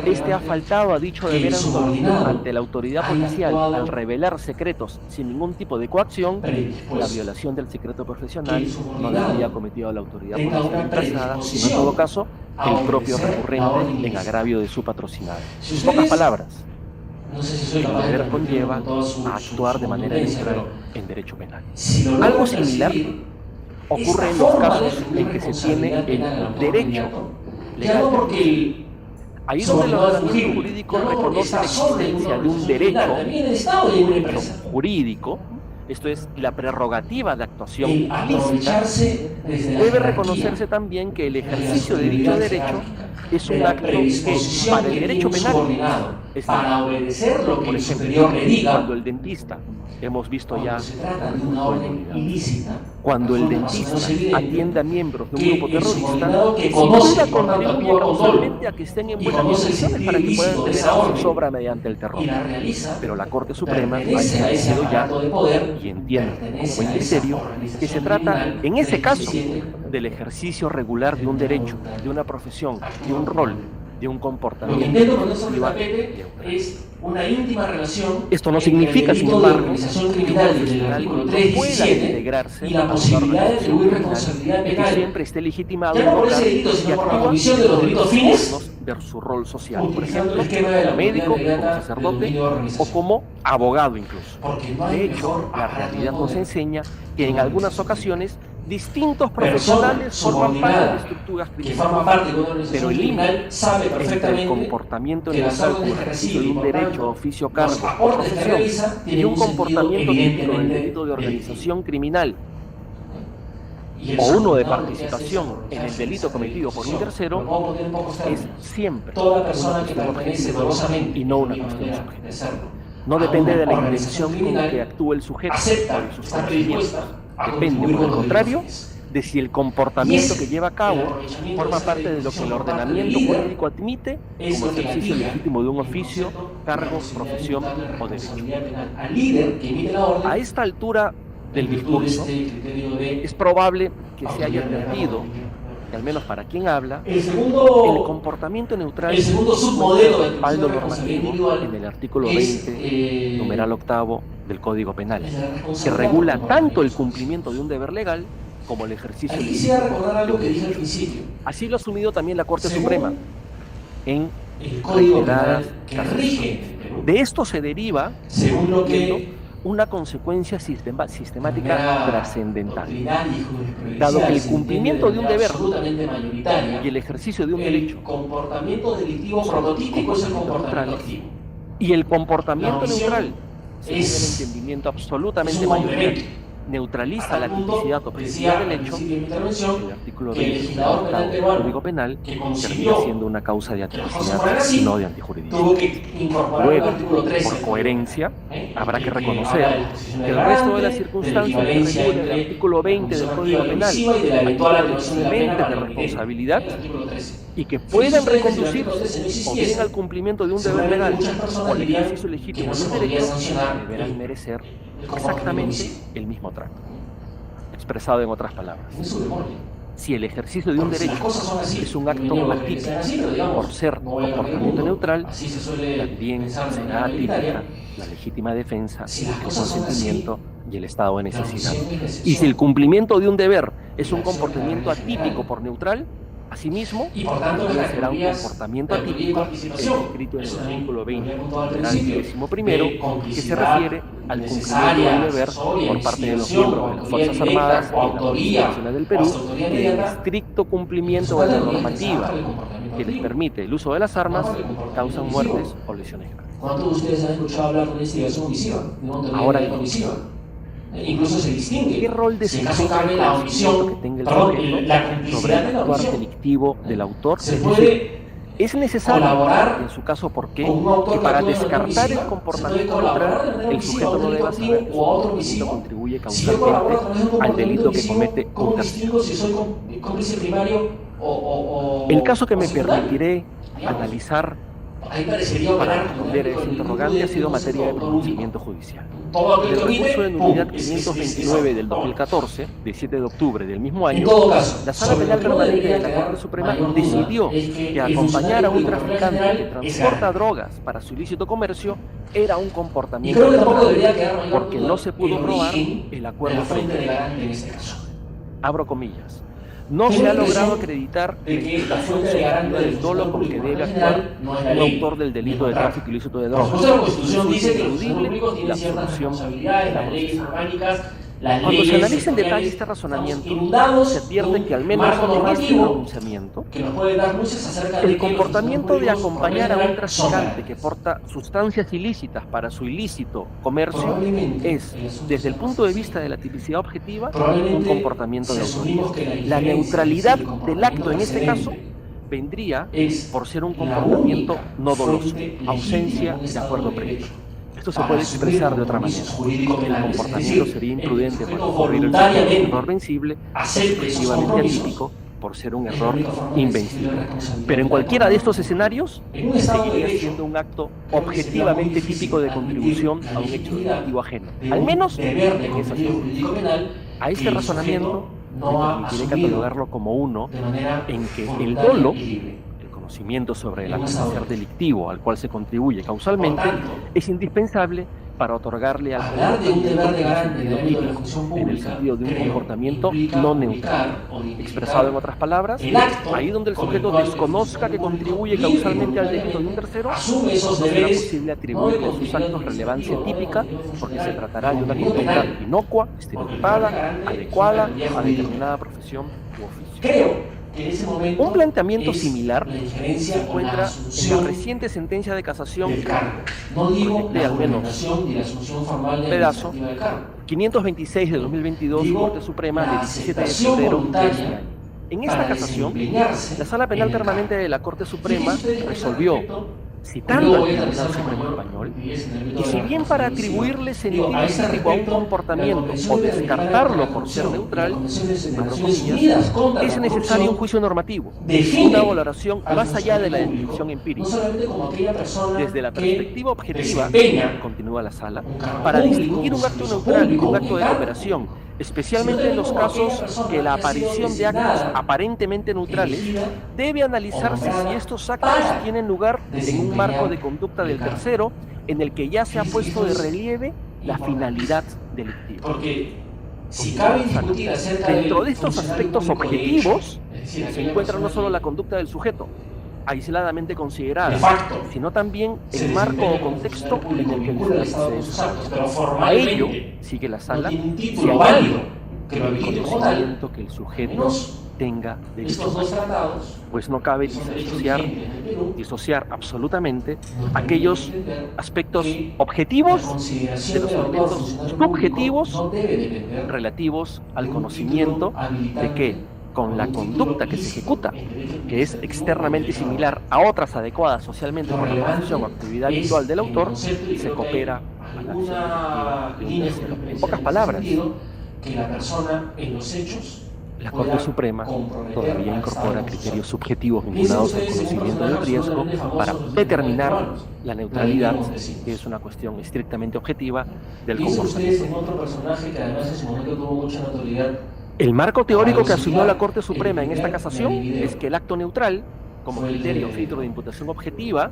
es este ha faltado a dicho que deber el subordinado ante la autoridad haya policial actuado al revelar secretos sin ningún tipo de coacción. predispuesto. La violación del secreto profesional Que el no subordinado la había cometido la autoridad tenga policial una emplazada, sino en predisposición todo caso a el propio obedecer la recurrente orden en ilícita. agravio de su patrocinado. Si En pocas ustedes- palabras, No sé si soy el capaz de deber transmitirlo conlleva con toda su- a actuar su de manera contundencia, neutral pero en derecho penal. si lo Algo logran similar percibir, ocurre en esta los forma de casos atribuir en que se tiene responsabilidad penal al el autor derecho inmediato, ya legal no de porque el Ahí donde el subordinado es ordenamiento fungible, jurídico ya no porque reconoce está la sobre una existencia de un organización criminal, derecho también en el Estado y en una empresa. jurídico, esto es la prerrogativa de actuación El lícita, aprovecharse desde la debe jerarquía, reconocerse también que el de la ejercicio de dicho superioridad derecho jerárquica, es de un la acto que predisposición para el que derecho tiene un penal subordinado es para obedecer lo que Por el ejemplo, superior le diga. cuando el dentista, hemos visto ya Cuando se trata de una orden ilícita, cuando el de forma más o dentista menos evidente, atiende a miembros de un que grupo el terrorista, subordinado que sin conoce, duda por tanto, contribuye actúa con dolo, causalmente a que estén en y buenas conoce el condiciones sentido para que puedan ilícito de esa generar su orden, sobra mediante el terror. y la realiza, Pero la Corte Suprema ha pertenece a ese entendido ya aparato de poder, y entiende con pertenece buen a esa criterio que organización se trata, criminal en ese caso, 317, del ejercicio regular de un derecho, de una profesión, de un rol, de un Lo que comportamiento intento poner sobre el privado. tapete es una íntima relación Esto no entre significa, el sin delito de embargo, organización que un criminal del profesional artículo no pueda 317 integrarse y la a una posibilidad de organización atribuir criminal responsabilidad y que penal, siempre esté legitimado ya no por invocar ese delito, y sino por la actúa comisión de los dentro delitos los fines, términos de su rol social, por utilizando ejemplo, el esquema de la como médico, autoridad como inmediata del sacerdote dominio de o organización. como abogado incluso. Porque no hay De hecho, mejor la aparato de realidad nos poder enseña que en una algunas organización. ocasiones distintos Persona profesionales forman parte de subordinada estructuras que criminales. forma parte de una Pero organización el límite criminal sabe entre el perfectamente comportamiento que las neutral órdenes como que ejercicio recibe de y un por derecho, tanto oficio, los cargo o aportes que profesión realiza y tienen un un sentido comportamiento típico del evidentemente delito de organización criminal y el o uno de subordinado lo que hace es participación en el aprovecharse delito de esa cometido por un disposición. tercero Lo puedo poner en pocos es términos. siempre Toda una persona que cuestión pertenece objetiva dolosamente y no una mi cuestión manera subjetiva. de serlo, No a depende una de la organización intención con criminal, que actúe el sujeto o acepta, de sus está conocimientos. predispuesta a Depende, contribuir por el con los contrario, delitos fines. de si el Y comportamiento ese, que lleva a el cabo aprovechamiento forma de esa parte de lo que el disposición por parte del ordenamiento líder jurídico admite es como lo que ejercicio gatilla legítimo de un en oficio, concepto cargo, la posibilidad profesión de imputarle o derecho. responsabilidad penal al líder que emite la orden A esta altura del discurso, es probable que se haya perdido, al menos para quien habla, el comportamiento neutral el segundo submodelo de respaldo normativo en el artículo 20, numeral octavo del Código Penal, que regula tanto el cumplimiento de un deber legal como el ejercicio. Aquí quisiera recordar algo que dije al principio. Así lo ha asumido también la Corte Suprema en el Código Penal reiteradas que rige en el Perú. De esto se deriva, según lo que una consecuencia sistemática primera trascendental, doctrinaria y jurisprudencial dado que el se cumplimiento de un deber absolutamente mayoritaria, y el ejercicio de un el derecho comportamiento delictivo prototípico es el comportamiento activo. y el comportamiento La omisión neutral, según es el entendimiento un absolutamente complemento. mayoritario, neutraliza la tipicidad o objetividad del hecho, el artículo que el 20 legislador penal del peruano, Código Penal que termina concibió siendo una causa de que las cosas atrocidad fueran así, y no de antijuridicción. tuvo que incorporar el Luego, artículo 13. por coherencia, habrá que habla reconocer de disposición que el resto de las de circunstancias que equivalencia regula el entre artículo 20 del Código Penal, y de la eventual aplicación de la pena elementos de para el responsabilidad artículo 13. y que puedan Si reconducirse o bien al cumplimiento de un deber legal muchas personas o al dirían ejercicio legítimo que no de se un podría derecho, sancionar deberán merecer el comportamiento exactamente homicida. el mismo trato. Expresado en otras palabras, Es su demonio. si el ejercicio de un Porque si las derecho cosas son así, es un y acto no atípico que sean así, pero digamos, por ser no voy a cambiar el comportamiento mundo, neutral, así se suele también pensar de será manera atípica mayoritaria. la legítima defensa, Si las el cosas son consentimiento y el estado de La necesidad. omisión es la Y si excepción. el cumplimiento de un deber es un La acción comportamiento es la regla atípico general. por neutral, asimismo, Y por tanto, también las será un categorías comportamiento de autoría y atípico participación, escrito en eso el también artículo lo 20, había contado al numeral principio, 11º, de que se complicidad refiere al cumplimiento necesaria, de un deber accesoria, por parte de los instigación, miembros de las autoría Fuerzas directa, Armadas y de la autoría, Policía Nacional del o Perú, autoría que en inmediata, estricto eso cumplimiento son de la categorías que normativa se el comportamiento que les activo. permite el uso de las armas, Bajo el comportamiento causan omisivo. muertes o lesiones graves. ¿Cuántos de ustedes han escuchado hablar de una instigación omisiva? De una autoría Ahora, inmediata omisiva. Incluso se distingue. ¿Qué rol si en caso desempeña cabe el la conocimiento omisión, que tenga el perdón, sujeto la sobre complicidad el de la actuar omisión? delictivo del autor? Se Es puede decir, es necesario, colaborar en su caso, ¿por qué? con un autor Que que para actúe de manera descartar el omisiva, comportamiento se puede colaborar de neutral, manera el omisiva sujeto a un no deba delito saber que activo o a otro su comportamiento omisivo. contribuye Si yo colaboro a través de un causalmente al comportamiento delito que omisivo, comete ¿cómo un tercero. distingo si soy cómplice primario o El caso que o me secundario? permitiré Digamos, analizar ahí parecería para operar responder a ese interrogante ha sido materia de pronunciamiento judicial. Todo aquel El que omite, recurso de ¡pum! nulidad Es 529 del toma. 2014, de 7 de octubre del mismo En año, todo caso, la Sala sobre Penal lo que no Permanente debería de la quedar Corte Suprema mayor duda decidió es que el acompañar a funcionario un público traficante general que es transporta grave. drogas para su ilícito comercio era un Y comportamiento creo que tampoco neutral, debería quedar mayor porque duda no se pudo el probar origen el de acuerdo la fuente previo. de garante en este caso. Abro comillas. No Tengo se la ha logrado impresión acreditar de la que la implicación fuente de garante subjetiva del del dolo con que funcionario debe público actuar general no es la un ley, autor del delito de contrario. tráfico ilícito de Por drogas. supuesto, la Constitución Resulta dice que los funcionarios ineludible públicos tienen la ciertas absolución responsabilidades, de la las leyes procesal. orgánicas, las Cuando se leyes analiza en sectoriales, detalle este estamos razonamiento, inundados se de advierte un que al menos marco en este normativo pronunciamiento, que nos puede dar luces acerca de el que comportamiento los de funcionarios públicos, acompañar a por un regla general, son traficante que garantes. porta sustancias ilícitas para su ilícito comercio Probablemente es, el asunto desde el sea punto de más vista de la tipicidad objetiva, un Probablemente comportamiento si de autoría. asumimos que la La diferencia neutralidad entre el del acto en este caso comportamiento vendría es por ser un la comportamiento única no doloso, fuente legítima ausencia en un de Estado acuerdo de previo. derecho Esto se para puede asumir expresar de otra manera. compromisos jurídicos El penales, es comportamiento decir, sería el imprudente sujeto para ocurrir el voluntariamente error vencible, acepte esos efectivamente compromisos, atípico por ser un es la error única forma de invencible. exigir responsabilidad Pero en penal. cualquiera de estos escenarios, En un Estado de seguiría derecho, siendo un acto creo que sería muy objetivamente difícil típico de admitir contribución la a un hecho legitimidad delictivo ajeno. de Al un menos deber de en esa contenido forma. jurídico penal A este que el razonamiento sujeto me no ha permitiré asumido catalogarlo como uno de manera en que el voluntaria dolo, y libre. el conocimiento sobre el En un Estado acontecer de delictivo al cual se contribuye causalmente, Por tanto, es indispensable para otorgarle al hablar de un deber de garante en el ámbito de la típico, función en el pública, sentido de un creo, comportamiento implica no ubicar neutral. o identificar Expresado en otras palabras, el acto ahí donde el con el sujeto cual el desconozca que funcionario contribuye público libre y causalmente al delito de un voluntariamente tercero, asume esos no será deberes, posible no de atribuirle a sus contenido actos relevancia administrativo, típica, no de contenido porque se funcional, tratará de una contenido conducta penal. inocua, estereotipada, Porque el deber de garante adecuada es una a teoría determinada profesión u oficio. Creo que en ese momento Un planteamiento es similar la se injerencia o la encuentra en la asunción reciente sentencia de casación del cargo. No digo de la al menos juramentación ni la asunción formal de pedazo administrativa del cargo. 526 de 2022, Digo, Corte Suprema de la 17 de aceptación febrero de voluntaria este año. En esta para casación, desempeñarse la Sala Penal en el Permanente cargo. de la Corte Fíjense Suprema ustedes que al resolvió, respecto citando al Tribunal Supremo Español, y si bien para atribuirle sentido crítico a un comportamiento o descartarlo por ser neutral, abro comillas, es necesario un juicio normativo, una valoración más allá de la descripción empírica. Desde la perspectiva objetiva, continúa la sala, para distinguir un acto neutral y un acto de cooperación, especialmente en los casos que la aparición de actos aparentemente neutrales, debe analizarse si estos actos tienen lugar en un marco de conducta del tercero en el que ya se ha puesto de relieve la finalidad delictiva. Porque si cabe discutir acerca dentro de estos aspectos objetivos se encuentra no solo la conducta del sujeto, aisladamente considerada, sino también el marco o contexto en el que el se desarrolla. A ello, sigue la sala, se añade el conocimiento que el sujeto tenga derecho, pues no cabe disociar absolutamente aquellos aspectos objetivos de los elementos subjetivos relativos al conocimiento de que con la conducta que se ejecuta, que es externamente similar a otras adecuadas socialmente por la posición o actividad habitual del autor, se coopera a la acción de un tercero. En pocas palabras, la Corte Suprema todavía incorpora criterios subjetivos vinculados al conocimiento del riesgo para determinar la neutralidad, que es una cuestión estrictamente objetiva del comportamiento. El marco teórico que asumió la Corte Suprema en esta casación es que el acto neutral, como criterio o filtro de imputación objetiva,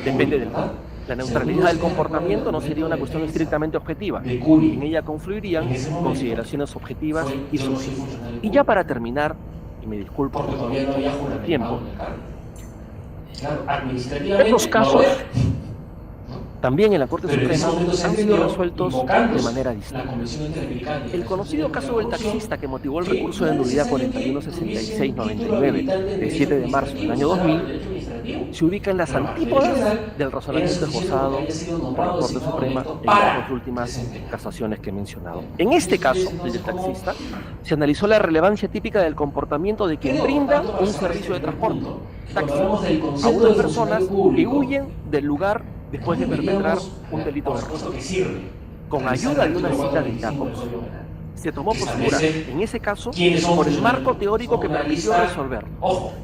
depende del modo. La neutralidad del comportamiento no sería una cuestión estrictamente objetiva. En ella confluirían consideraciones objetivas y subjetivas. Y ya para terminar, y me disculpo por el tiempo, estos casos también en la Corte Suprema han sido resueltos de manera distinta. El conocido caso del taxista que motivó el recurso de nulidad 416699 del 7 de marzo del año 2000 se ubica en las antípodas del razonamiento esbozado por la Corte Suprema en las dos últimas casaciones que he mencionado. En este caso, el del taxista, se analizó la relevancia típica del comportamiento de quien brinda un servicio de transporte, taxi, a unas personas que huyen del lugar después de perpetrar un delito de robo. Con ayuda de una cita de Jacobs, se tomó postura, en ese caso, por el marco teórico que permitió resolverlo.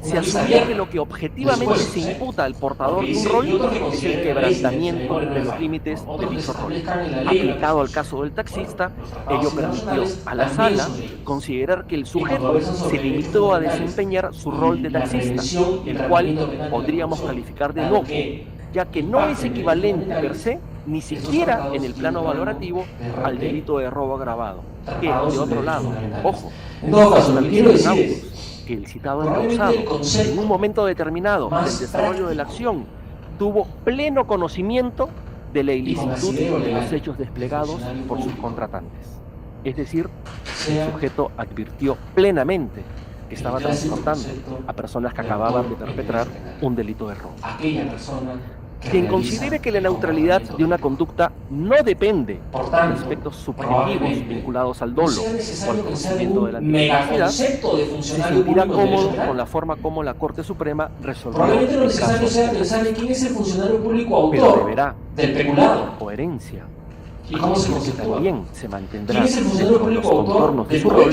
Se asumía que lo que objetivamente se imputa al portador de un rol es el quebrantamiento de los límites de dicho rol. Aplicado al caso del taxista, ello permitió a la sala considerar que el sujeto se limitó a desempeñar su rol de taxista, el cual podríamos calificar de inocuo, ya que no es equivalente per se, ni siquiera en el plano valorativo, al delito de robo agravado, que, de otro lado, ojo, que el citado encausado, en un momento determinado del desarrollo de la acción, tuvo pleno conocimiento de la ilicitud de los hechos desplegados por sus contratantes. Es decir, el sujeto advirtió plenamente que estaba transportando a personas que acababan de perpetrar un delito de robo. Quien considere que la neutralidad de una conducta no depende de aspectos subjetivos vinculados al dolo o al conocimiento de la antigüedad, se sentirá cómodo con la forma como la Corte Suprema resolvió el caso. Pero deberá, por coherencia, admitir que también se mantendrá dentro de los contornos de su rol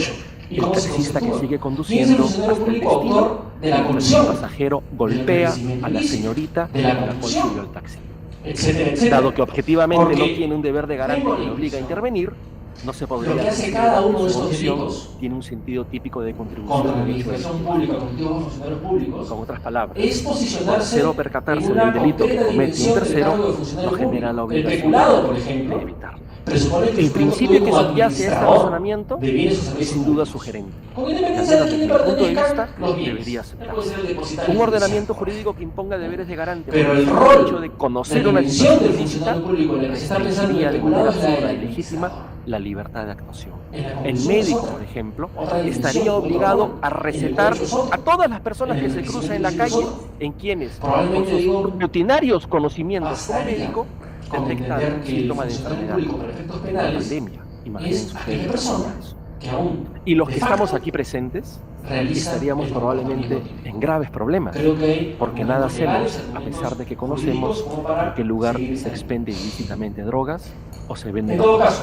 el taxista que sigue conduciendo hasta el destino mientras el pasajero golpea a la señorita a la cual subió el taxi. Dado que objetivamente no tiene un deber de garante que le obliga a intervenir, no se podría decir que su omisión tiene un sentido típico de contribución al hecho delictivo. Con otras palabras, por cero percatarse del delito que comete un tercero, no genera la obligación de evitarlo. El principio que subyace a este razonamiento es sin duda sugerente. Al menos desde mi punto de vista, debería aceptarse. Un ordenamiento jurídico que imponga deberes de garante por el hecho de conocer una situación ilícita restringiría de manera absurda y legítima la libertad de actuación. El médico, por ejemplo, estaría obligado a recetar a todas las personas que se cruzan en la calle en quienes, con sus rutinarios conocimientos como médico, detectan síntomas de enfermedad, de pandemia, imaginen ustedes personas Y los que estamos aquí presentes estaríamos probablemente en graves problemas, porque nada hacemos a pesar de que conocemos en qué lugar se expende ilícitamente drogas o se venden drogas.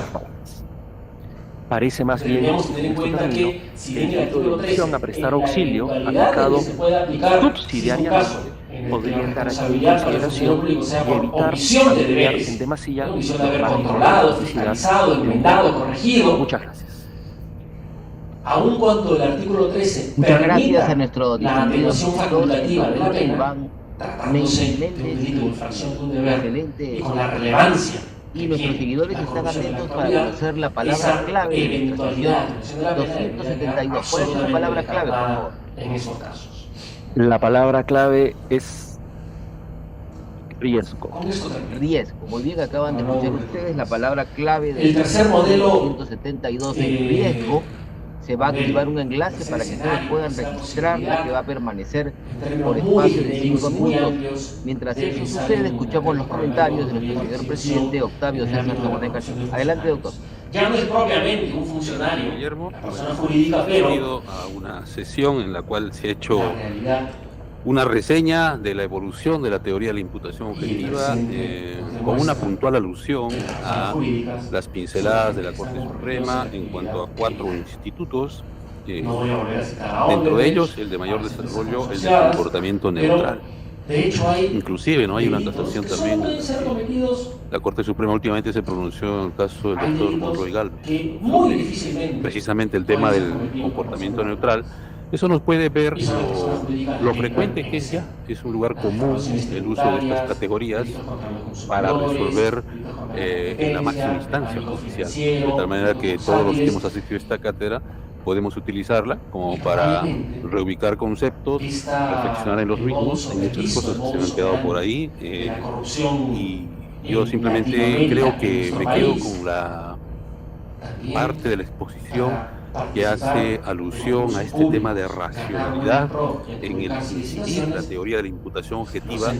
Parece más bien que en este camino el delito de omisión a prestar auxilio aplicado subsidiariamente podría entrar aquí en consideración y evitar ampliar en demasía controlado, fiscalizado, enmendado, corregido. Muchas gracias. Aun cuando el artículo 13 permita la atenuación facultativa de la pena, tratándose de un delito de infracción de un deber y con la relevancia y nuestros seguidores están atentos para conocer la palabra clave de eventualidad 272. ¿Cuál es la palabra clave, por favor? En esos casos. La palabra clave es riesgo. Riesgo. Muy bien, acaban de escuchar ustedes la palabra clave del El tercer modelo 272, el riesgo. Se va a activar un enlace para que ustedes puedan registrarla, que va a permanecer por espacio de 5 minutos. Mientras eso sucede, escuchamos los comentarios de nuestro señor presidente Octavio César Sabonet Cacho. Adelante, doctor. Ya no es propiamente un funcionario, Guillermo, persona jurídica, pero he ido a una sesión en la cual se ha hecho una reseña de la evolución de la teoría de la imputación objetiva, con una puntual alusión a las pinceladas de la Corte Suprema en cuanto a 4 institutos, dentro de ellos el de mayor desarrollo, el del comportamiento neutral. Inclusive no hay una casación también. La Corte Suprema últimamente se pronunció en el caso del doctor Monroy Galvez, precisamente el tema del comportamiento neutral. Eso nos puede ver lo frecuente que es ya. Es un lugar común el uso de estas categorías para resolver en la máxima instancia judicial. De tal manera que todos los que hemos asistido a esta cátedra podemos utilizarla como para reubicar conceptos, reflexionar en los mismos. Hay muchas cosas que se me han quedado por ahí. Y yo simplemente creo que me quedo con la parte de la exposición que hace alusión a este tema de racionalidad en el incidir la teoría de la imputación objetiva,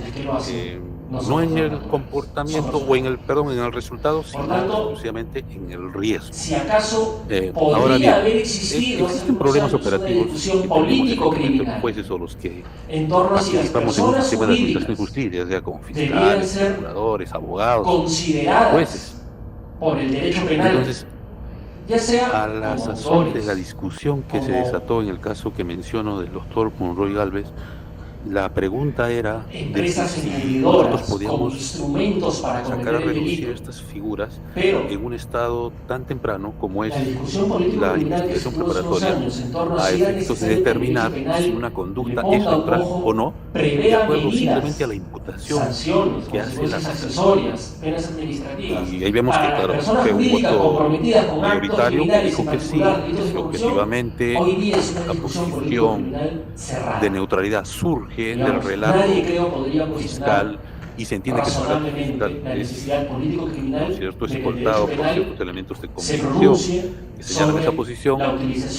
no en el comportamiento o en el resultado, sino exclusivamente en el riesgo. Ahora bien, existen problemas operativos que tenemos los jueces o los que participamos en un sistema de administración de justicia, sea como fiscales, procuradores, abogados, jueces. Entonces, a la sazón de la discusión que se desató en el caso que menciono del doctor Monroy Galvez, la pregunta era de si nosotros podíamos sacar a relucir estas figuras en un estado tan temprano como es la investigación preparatoria, a efectos de determinar si una conducta es neutral o no, de acuerdo simplemente a la imputación que hace la acusación. Y ahí vemos que, claro, fue un voto mayoritario que dijo que sí, que objetivamente la posición de neutralidad surge del relato fiscal y se entiende que el relato fiscal es, ¿no es cierto?, escoltado por ciertos elementos de convicción que señalan esa posición.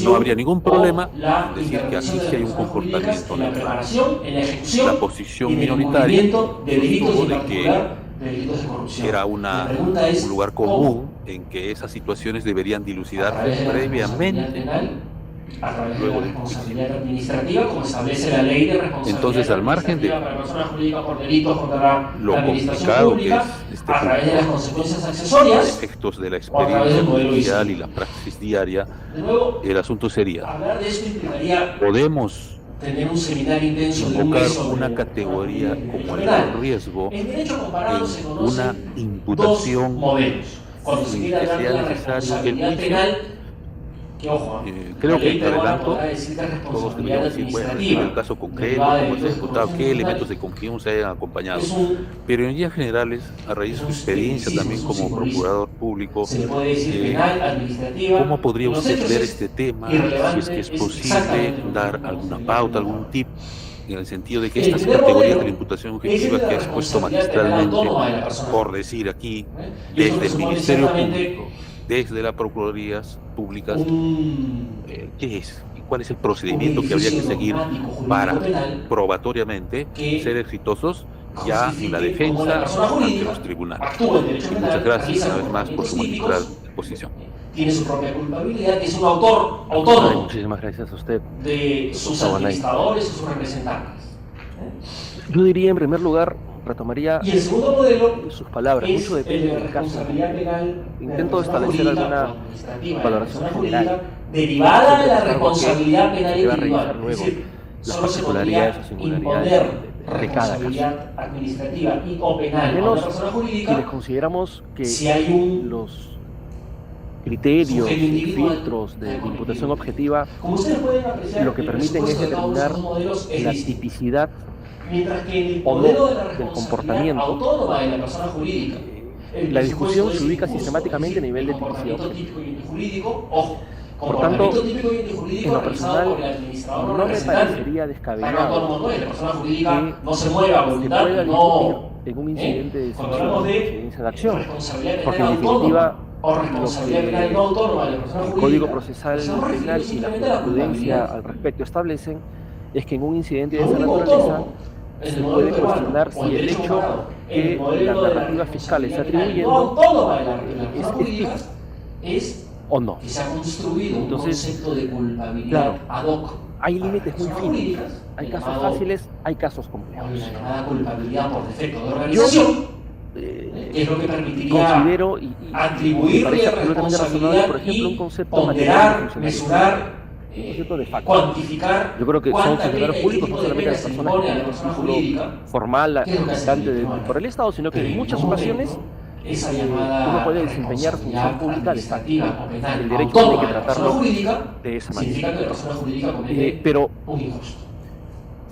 No habría ningún problema en decir que aquí sí hay un comportamiento neutral. La posición minoritaria sostuvo de que era un lugar común en que esas situaciones deberían dilucidarse previamente, luego del juicio. Entonces, al margen de lo complicado que es este punto, los efectos de la experiencia judicial y la praxis diaria, el asunto sería: ¿podemos invocar una categoría como el del riesgo en una imputación sin que sea necesario el juicio? Creo que en adelanto todos deberíamos decir, bueno, en el caso concreto, como se ha ejecutado, qué elementos de confianza hayan acompañado. Pero en líneas generales, a raíz de su experiencia también como procurador público, ¿cómo podría usted ver este tema? Si es que es posible dar alguna pauta, algún tip, en el sentido de que estas categorías de la imputación objetiva que ha expuesto magistralmente, por decir aquí, desde el Ministerio Público, desde las Procuradurías Públicas, ¿qué es? ¿Cuál es el procedimiento que habría que seguir para probatoriamente ser exitosos ya en la defensa ante los tribunales? Y muchas gracias una vez más por su magistral exposición. tiene su propia culpabilidad y es un autor autónomo. Muchísimas gracias a usted. De sus administradores y sus representantes. Yo diría, en primer lugar, retomaría y el segundo modelo sus palabras. Mucho depende del caso. Intento establecer alguna valoración general derivada de la responsabilidad penal que va a revisar individual. luego Es decir, las solo se particularidades o podría singularidades imponer de cada caso. responsabilidad administrativa y o Al penal a menos una persona quienes jurídica consideramos que si hay los criterios sujeto y individual filtros de imputación objetiva como ustedes pueden apreciar, lo que permiten es determinar la tipicidad mientras que en el o no modelo de la del responsabilidad comportamiento. autónoma de la persona jurídica, el La discusión presupuesto se es ubica injusto, sistemáticamente a nivel de comportamiento tipicidad. típico y antijurídico, ojo, Por tanto, comportamiento típico y antijurídico en lo realizado personal, por el administrador o no me representante. parecería Autónomo descabellado no es, la persona jurídica que no se mueve a se voluntad, pueda no. discutir en un incidente de Cuando sanción, hablamos de incidencia de acción, responsabilidad porque penal en definitiva autónoma o responsabilidad penal no autónoma de la persona el jurídica, Código Procesal estamos Penal refiriendo y la simplemente a la jurisprudencia culpabilidad. al respecto establecen es que en un incidente de Lo esa único naturaleza autónomo en se el puede modelo peruano, cuestionar o si el el derecho hecho comparado, en el que la modelo de narrativa fiscal está responsabilidad penal atribuyendo no autónoma de la es persona jurídica típico es o no. que se ha construido Entonces, un concepto de culpabilidad claro, ad hoc. Hay límites muy Personas finos, jurídicas, hay el casos llamado- fáciles, hay casos o complejos. la llamada culpabilidad por defecto de organización, que es lo que permitiría Considero y me atribuirle parece absolutamente razonable, responsabilidad por ejemplo, un y concepto material de ponderar, funcionarios. mesurar, Un concepto de facto. cuantificar Yo creo que son cuánta funcionarios pena y públicos, qué no tipo de solamente pena las se personas impone que a la tienen un persona título jurídica, formal ¿qué es lo que hace habilitante el tribunal? por el Estado, sino que Pero en muchas no ocasiones esa llamada uno puede desempeñar función responsabilidad pública de facto. administrativa o penal El derecho autónoma tiene que de la persona tratarlo jurídica de esa significa manera. que la persona jurídica comete Pero un injusto.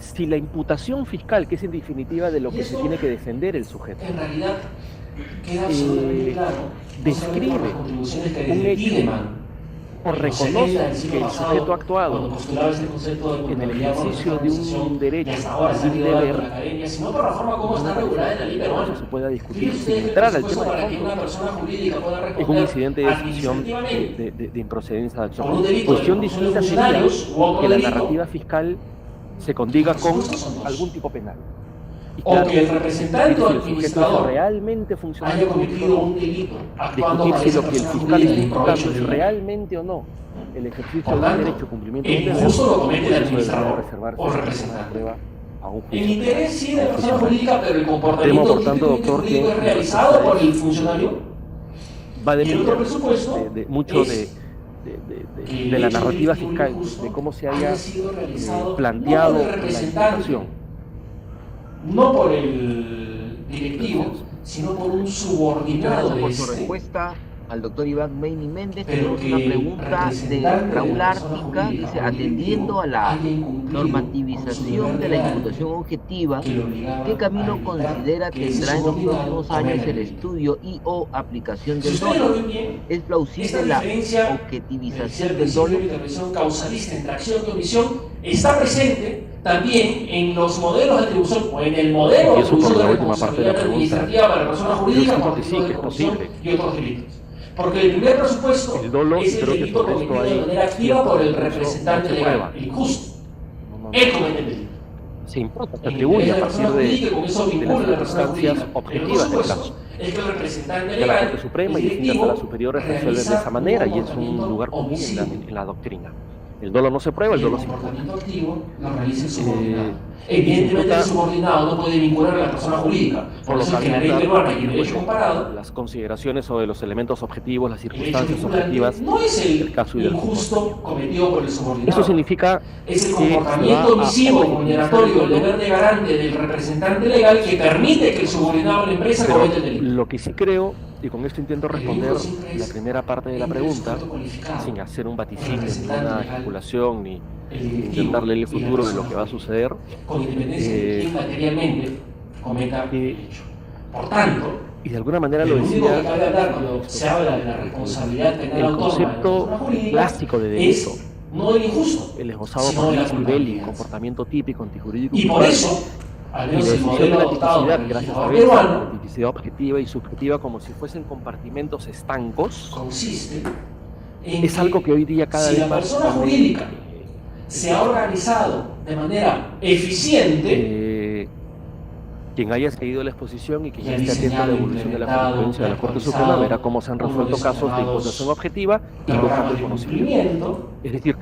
si la imputación fiscal, que es en definitiva de lo que se tiene que defender el sujeto, En realidad queda absolutamente claro describe por las contribuciones que un desde hecho Tiedemann o reconoce que el sujeto ha actuado cuando postulaba este concepto de en el culpabilidad por ejercicio de organización, un derecho, y hasta ahora se ha de un quedado por deber, la academia, sino por la forma como está regulada en la ley peruana. se pueda discutir Fíjense sin ustedes que entrar al el tema presupuesto de para que fondo una persona jurídica pueda en un responder incidente de decisión administrativamente de improcedencia de por acción. un delito Cuestión de distinta sería funcionarios u otro que la delito, narrativa fiscal se condiga Por con supuesto son dos. algún tipo penal. Y o que el representante o discutir si el sujeto es administrador realmente haya funcionario cometido público o un no. delito actuando Discutir para si esa lo que el persona fiscal está jurídica en provecho imputando es del realmente o no el ejercicio Por de un tanto, derecho, cumplimiento de el un deber, injusto lo comete el eso debería administrador reservarse o como representante. prueba a un El juicio interés sí de la penal. persona jurídica, pero el Temo, comportamiento por tanto, típico y doctor, jurídico que es realizado por el funcionario. va a Y el depender otro presupuesto mucho es de que el la hecho narrativa delictivo fiscal, injusto de cómo se haya haya sido realizado planteado no por el la representante, imputación. no por el directivo, sino por un Muchas subordinado gracias de por su este. respuesta al doctor Iván Meini Méndez. Pero Tenemos que una pregunta de representante Raúl de la persona Ártica. jurídica Dice, o el atendiendo a directivo la haya incumplido con su normativización deber de la legal imputación objetiva, que lo obligaba ¿qué a camino evitar considera que ese tendrá en los subordinado próximos años cometa el el delito? estudio y o aplicación Si del ustedes lo dolo? ven bien, ¿Es esta plausible la diferencia del objetivización del principio dolo? de intervención causalista entre acción y omisión está presente también en los modelos de atribución o en el modelo de Empiezo por atribución la de última parte de la responsabilidad pregunta. administrativa para la persona jurídica Yo por creo que sí, delitos que de es corrupción posible. y otros delitos. Porque el primer presupuesto El dolo, es y el creo que delito sobre esto cometido de hay manera activa por el cierto representante mucha legal, prueba. el injusto. No, Él comete el delito. se importa, se En atribuye el a de la partir persona jurídica, y con eso de vincula a las la persona circunstancias jurídica. objetivas del El caso. es que el representante De la legal, Corte Suprema el y distintas directivo, salas superiores resuelven de realiza esa manera un y es un comportamiento lugar común omisivo. en la doctrina. El dolo no se prueba, el Y el dolo se impone. comportamiento activo lo realiza el subordinado. se Evidentemente imputa- el subordinado no puede vincular a la persona jurídica. Por Por lo eso es que en la ley tanto, peruana y en el derecho comparado, las consideraciones sobre los elementos objetivos, las el hecho circunstancias vinculante objetivas no es del el caso y del injusto cometido por el subordinado. Eso significa Es el que se comportamiento va a omisivo, objetivizar vulneratorio el del dolo, deber de garante del representante legal que permite que el subordinado de la empresa pero cometa el delito. lo que sí creo, y con esto intento responder delito siempre es la primera parte de la entre el pregunta, sujeto cualificado, sin hacer un el vaticinio, ni representante una legal, especulación, ni el directivo intentar leer el y la futuro de lo persona que va a suceder, con independencia de quién materialmente cometa el hecho. Por tanto, y de alguna manera lo lo único que decía cabe hablar cuando se habla de la responsabilidad penal el autónoma de la concepto persona jurídica clásico de delito, es no del injusto, el esbozado sino por de la Luis Nivelli, culpabilidad. comportamiento típico, antijurídico Y por culpable, eso, al y menos la el decisión modelo de la adoptado por tipicidad, el gracias a legislador veces, la peruano, tipicidad objetiva y subjetiva como si fuesen compartimentos estancos, consiste en es algo que hoy día cada si vez la más persona jurídica se ha organizado de manera eficiente, Quien haya seguido la exposición y quien ya esté atento a la evolución de la jurisprudencia de la Corte Suprema verá cómo se han resuelto casos de imputación objetiva y buscando el conocimiento. Es decir,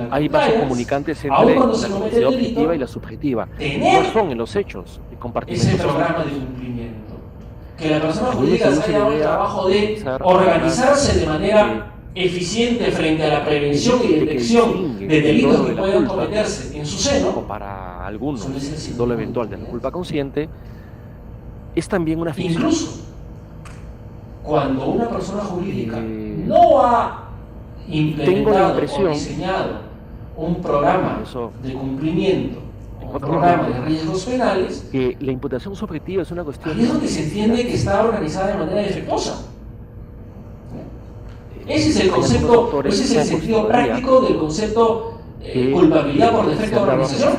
hay vasos comunicantes entre la capacidad objetiva y la subjetiva. No son en los hechos compartimentos. Ese programa de cumplimiento. Que la persona jurídica se haya dado el trabajo de organizarse de manera eficiente frente a la prevención y detección de delitos que puedan cometerse en su seno, o para algunos el dolo eventual de la culpa consciente, es también una ficción. Incluso cuando una persona jurídica no ha implementado o diseñado un programa de cumplimiento, un programa de riesgos penales, que la imputación subjetiva es una cuestión... Ahí es donde se entiende que está organizada de manera defectuosa. Ese es el concepto, ese es el sentido práctico del concepto culpabilidad por defecto de organización.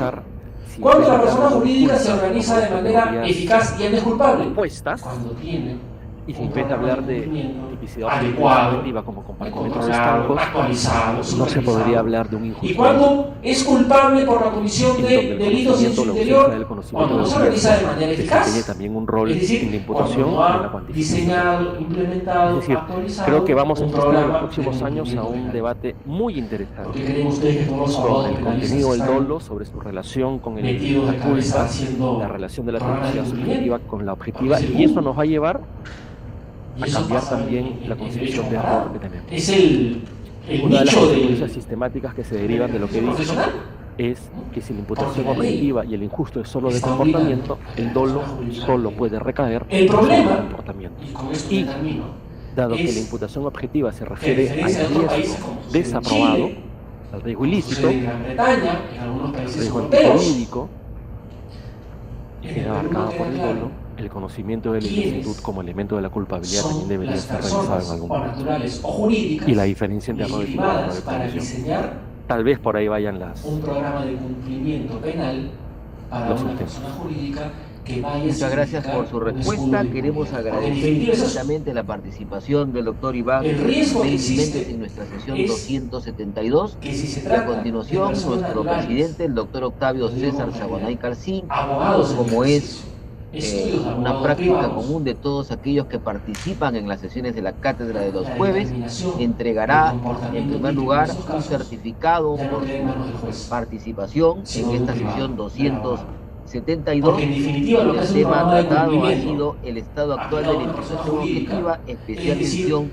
Cuando la persona jurídica se organiza de manera eficaz y es culpable, cuando tiene y se intenta hablar de tipicidad objetiva como compartimentos estancos, actualizados, no se podría hablar de un injusto. Y cuando es culpable por la comisión de delitos en su interior, cuando no se organiza de manera eficaz, tiene también un rol en la imputación y en la cuantificación. Diseñado, implementado, es decir, actualizado, creo que vamos a asistir en los próximos años a un debate muy interesante sobre el contenido del dolo, sobre su relación con el la culpa, la relación de la tipicidad subjetiva con la objetiva, y eso nos va a llevar a cambiar también la concepción de error que tenemos. Es el Una de las nicho consecuencias sistemáticas que se derivan de lo que dice es que si la imputación objetiva y el injusto es solo de comportamiento, el dolo solo puede recaer en el comportamiento. Y dado que la imputación objetiva se refiere al riesgo desaprobado, al riesgo ilícito, al riesgo antijurídico, queda abarcado por el dolo, el conocimiento de la ilicitud como elemento de la culpabilidad también debería estar realizado en algún momento. Y la diferencia entre error y comisión. Tal vez por ahí vayan un programa de cumplimiento penal para una persona jurídica que vaya. Muchas gracias por su respuesta. Queremos agradecer infinitamente la participación del doctor Iván Méndez en nuestra sesión 272. Y a continuación, nuestro presidente, el doctor Octavio César Saguanay Carcín, como es una práctica común de todos aquellos que participan en las sesiones de la cátedra de los jueves, entregará en primer lugar un certificado por su participación en esta sesión 272. El tema tratado ha sido el estado actual de la imputación objetiva, especial mención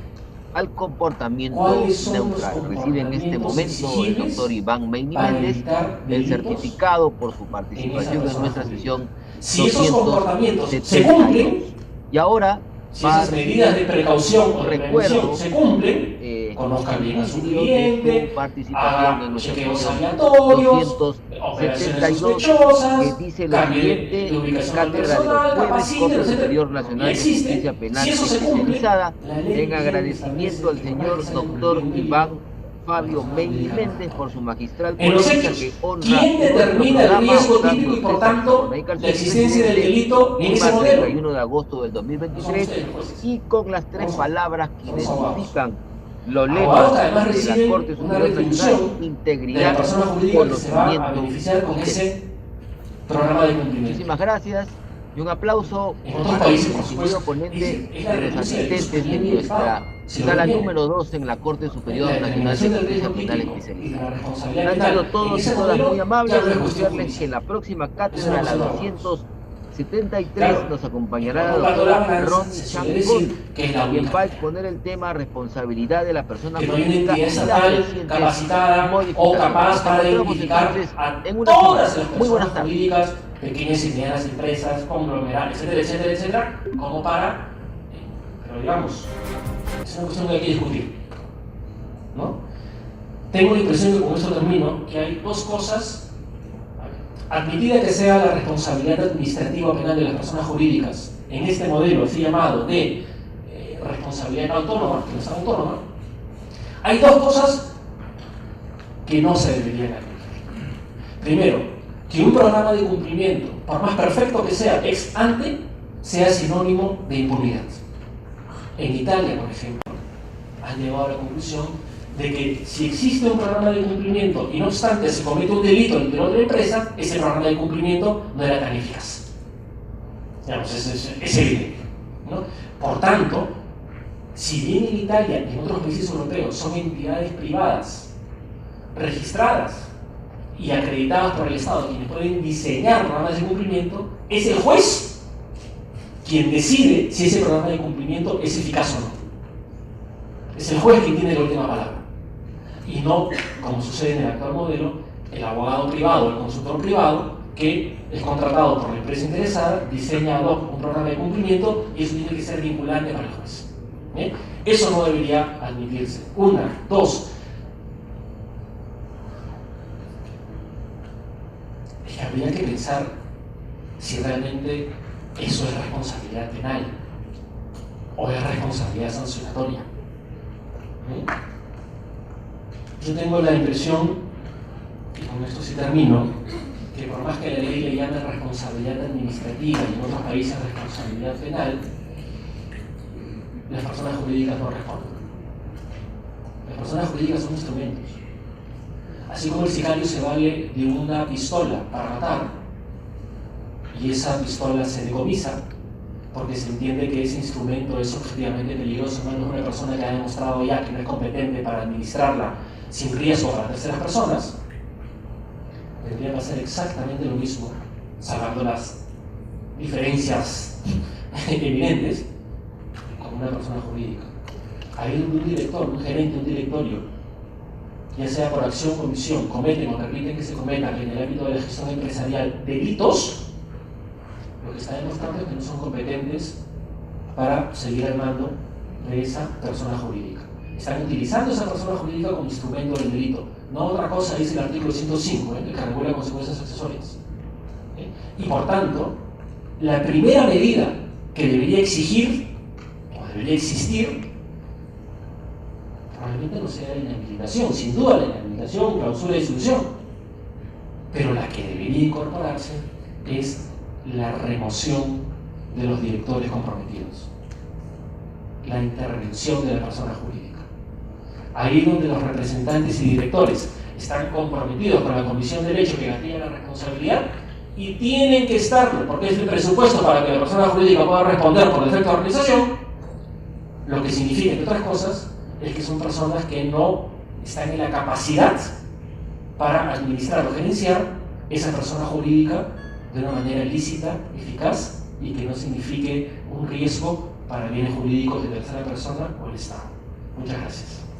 al comportamiento neutral. Recibe en este momento el doctor Iván Méndez el certificado por su participación en nuestra sesión. Si esos comportamientos se cumplen, y ahora, si esas medidas de precaución o de prevención se cumplen, conozcan bien a su cliente, hagan chequeos aleatorios, operaciones sospechosas, que dice lo siguiente: Cátedra de los Jueves, Corte Superior Nacional de Justicia Penal Especializada, en agradecimiento al señor doctor Iván Fabio Méndez por su magistral política que honra. ¿Quién determina el riesgo típico y por tanto la existencia del delito en ese modelo? 31 de agosto del 2023, y con las tres palabras que identifican los lemas de la Corte Superior Nacional: integridad, conocimiento. Muchísimas gracias. Y un aplauso al distinguido ponente de los asistentes de nuestra sala número 2 en la Corte Superior Nacional de Justicia Penal Especializada. Han sido todos y todas muy amables. Anunciarles que en la próxima cátedra, la 273, nos acompañará la doctora Ronnie Changón, quien va a exponer el tema responsabilidad de la persona jurídica y las capacitada o capaz para identificar a todas las personas jurídicas, pequeñas y medianas empresas, conglomerados, etcétera, etcétera, etcétera, como para, pero digamos, es una cuestión que hay que discutir, ¿no? Tengo la impresión que con esto termino, que hay dos cosas, admitida que sea la responsabilidad administrativa penal de las personas jurídicas, en este modelo así llamado de responsabilidad autónoma, que no es autónoma, hay dos cosas que no se deberían aplicar. Primero, que un programa de cumplimiento, por más perfecto que sea ex ante, sea sinónimo de impunidad. En Italia, por ejemplo, han llegado a la conclusión de que si existe un programa de cumplimiento y no obstante se comete un delito en otra empresa, ese programa de cumplimiento no era tan eficaz. Digamos, es evidente, ¿no? Por tanto, si bien en Italia y en otros países europeos son entidades privadas, registradas y acreditadas por el Estado, quienes pueden diseñar programas de cumplimiento, es el juez quien decide si ese programa de cumplimiento es eficaz o no. Es el juez quien tiene la última palabra. Y no, como sucede en el actual modelo, el abogado privado o el consultor privado que es contratado por la empresa interesada, diseña un programa de cumplimiento y eso tiene que ser vinculante para el juez. ¿Bien? Eso no debería admitirse. Una. Dos. Es que habría que pensar si realmente eso es responsabilidad penal o es responsabilidad sancionatoria. ¿Bien? Yo tengo la impresión, y con esto sí termino, que por más que la ley le llame responsabilidad administrativa y en otros países responsabilidad penal, las personas jurídicas no responden. Las personas jurídicas son instrumentos. Así como el sicario se vale de una pistola para matar y esa pistola se decomisa porque se entiende que ese instrumento es objetivamente peligroso, no es una persona que ha demostrado ya que no es competente para administrarla sin riesgo para terceras personas, tendría que hacer exactamente lo mismo, salvando las diferencias evidentes, con una persona jurídica. Ahí donde un director, un gerente, un directorio, ya sea por acción o omisión, cometen o permiten que se cometan en el ámbito de la gestión empresarial delitos, lo que está demostrando es que no son competentes para seguir al mando de esa persona jurídica. Están utilizando a esa persona jurídica como instrumento del delito. No otra cosa dice el artículo 105, que regula consecuencias accesorias. Y por tanto, la primera medida que debería exigir, o debería existir, probablemente no sea la inhabilitación, sin duda la inhabilitación, clausura de disolución. Pero la que debería incorporarse es la remoción de los directores comprometidos, la intervención de la persona jurídica. Ahí donde los representantes y directores están comprometidos con la comisión del hecho que gatilla la responsabilidad y tienen que estarlo, porque es el presupuesto para que la persona jurídica pueda responder por defecto de organización, lo que significa, entre otras cosas, es que son personas que no están en la capacidad para administrar o gerenciar esa persona jurídica de una manera lícita, eficaz y que no signifique un riesgo para bienes jurídicos de tercera persona o el Estado. Muchas gracias.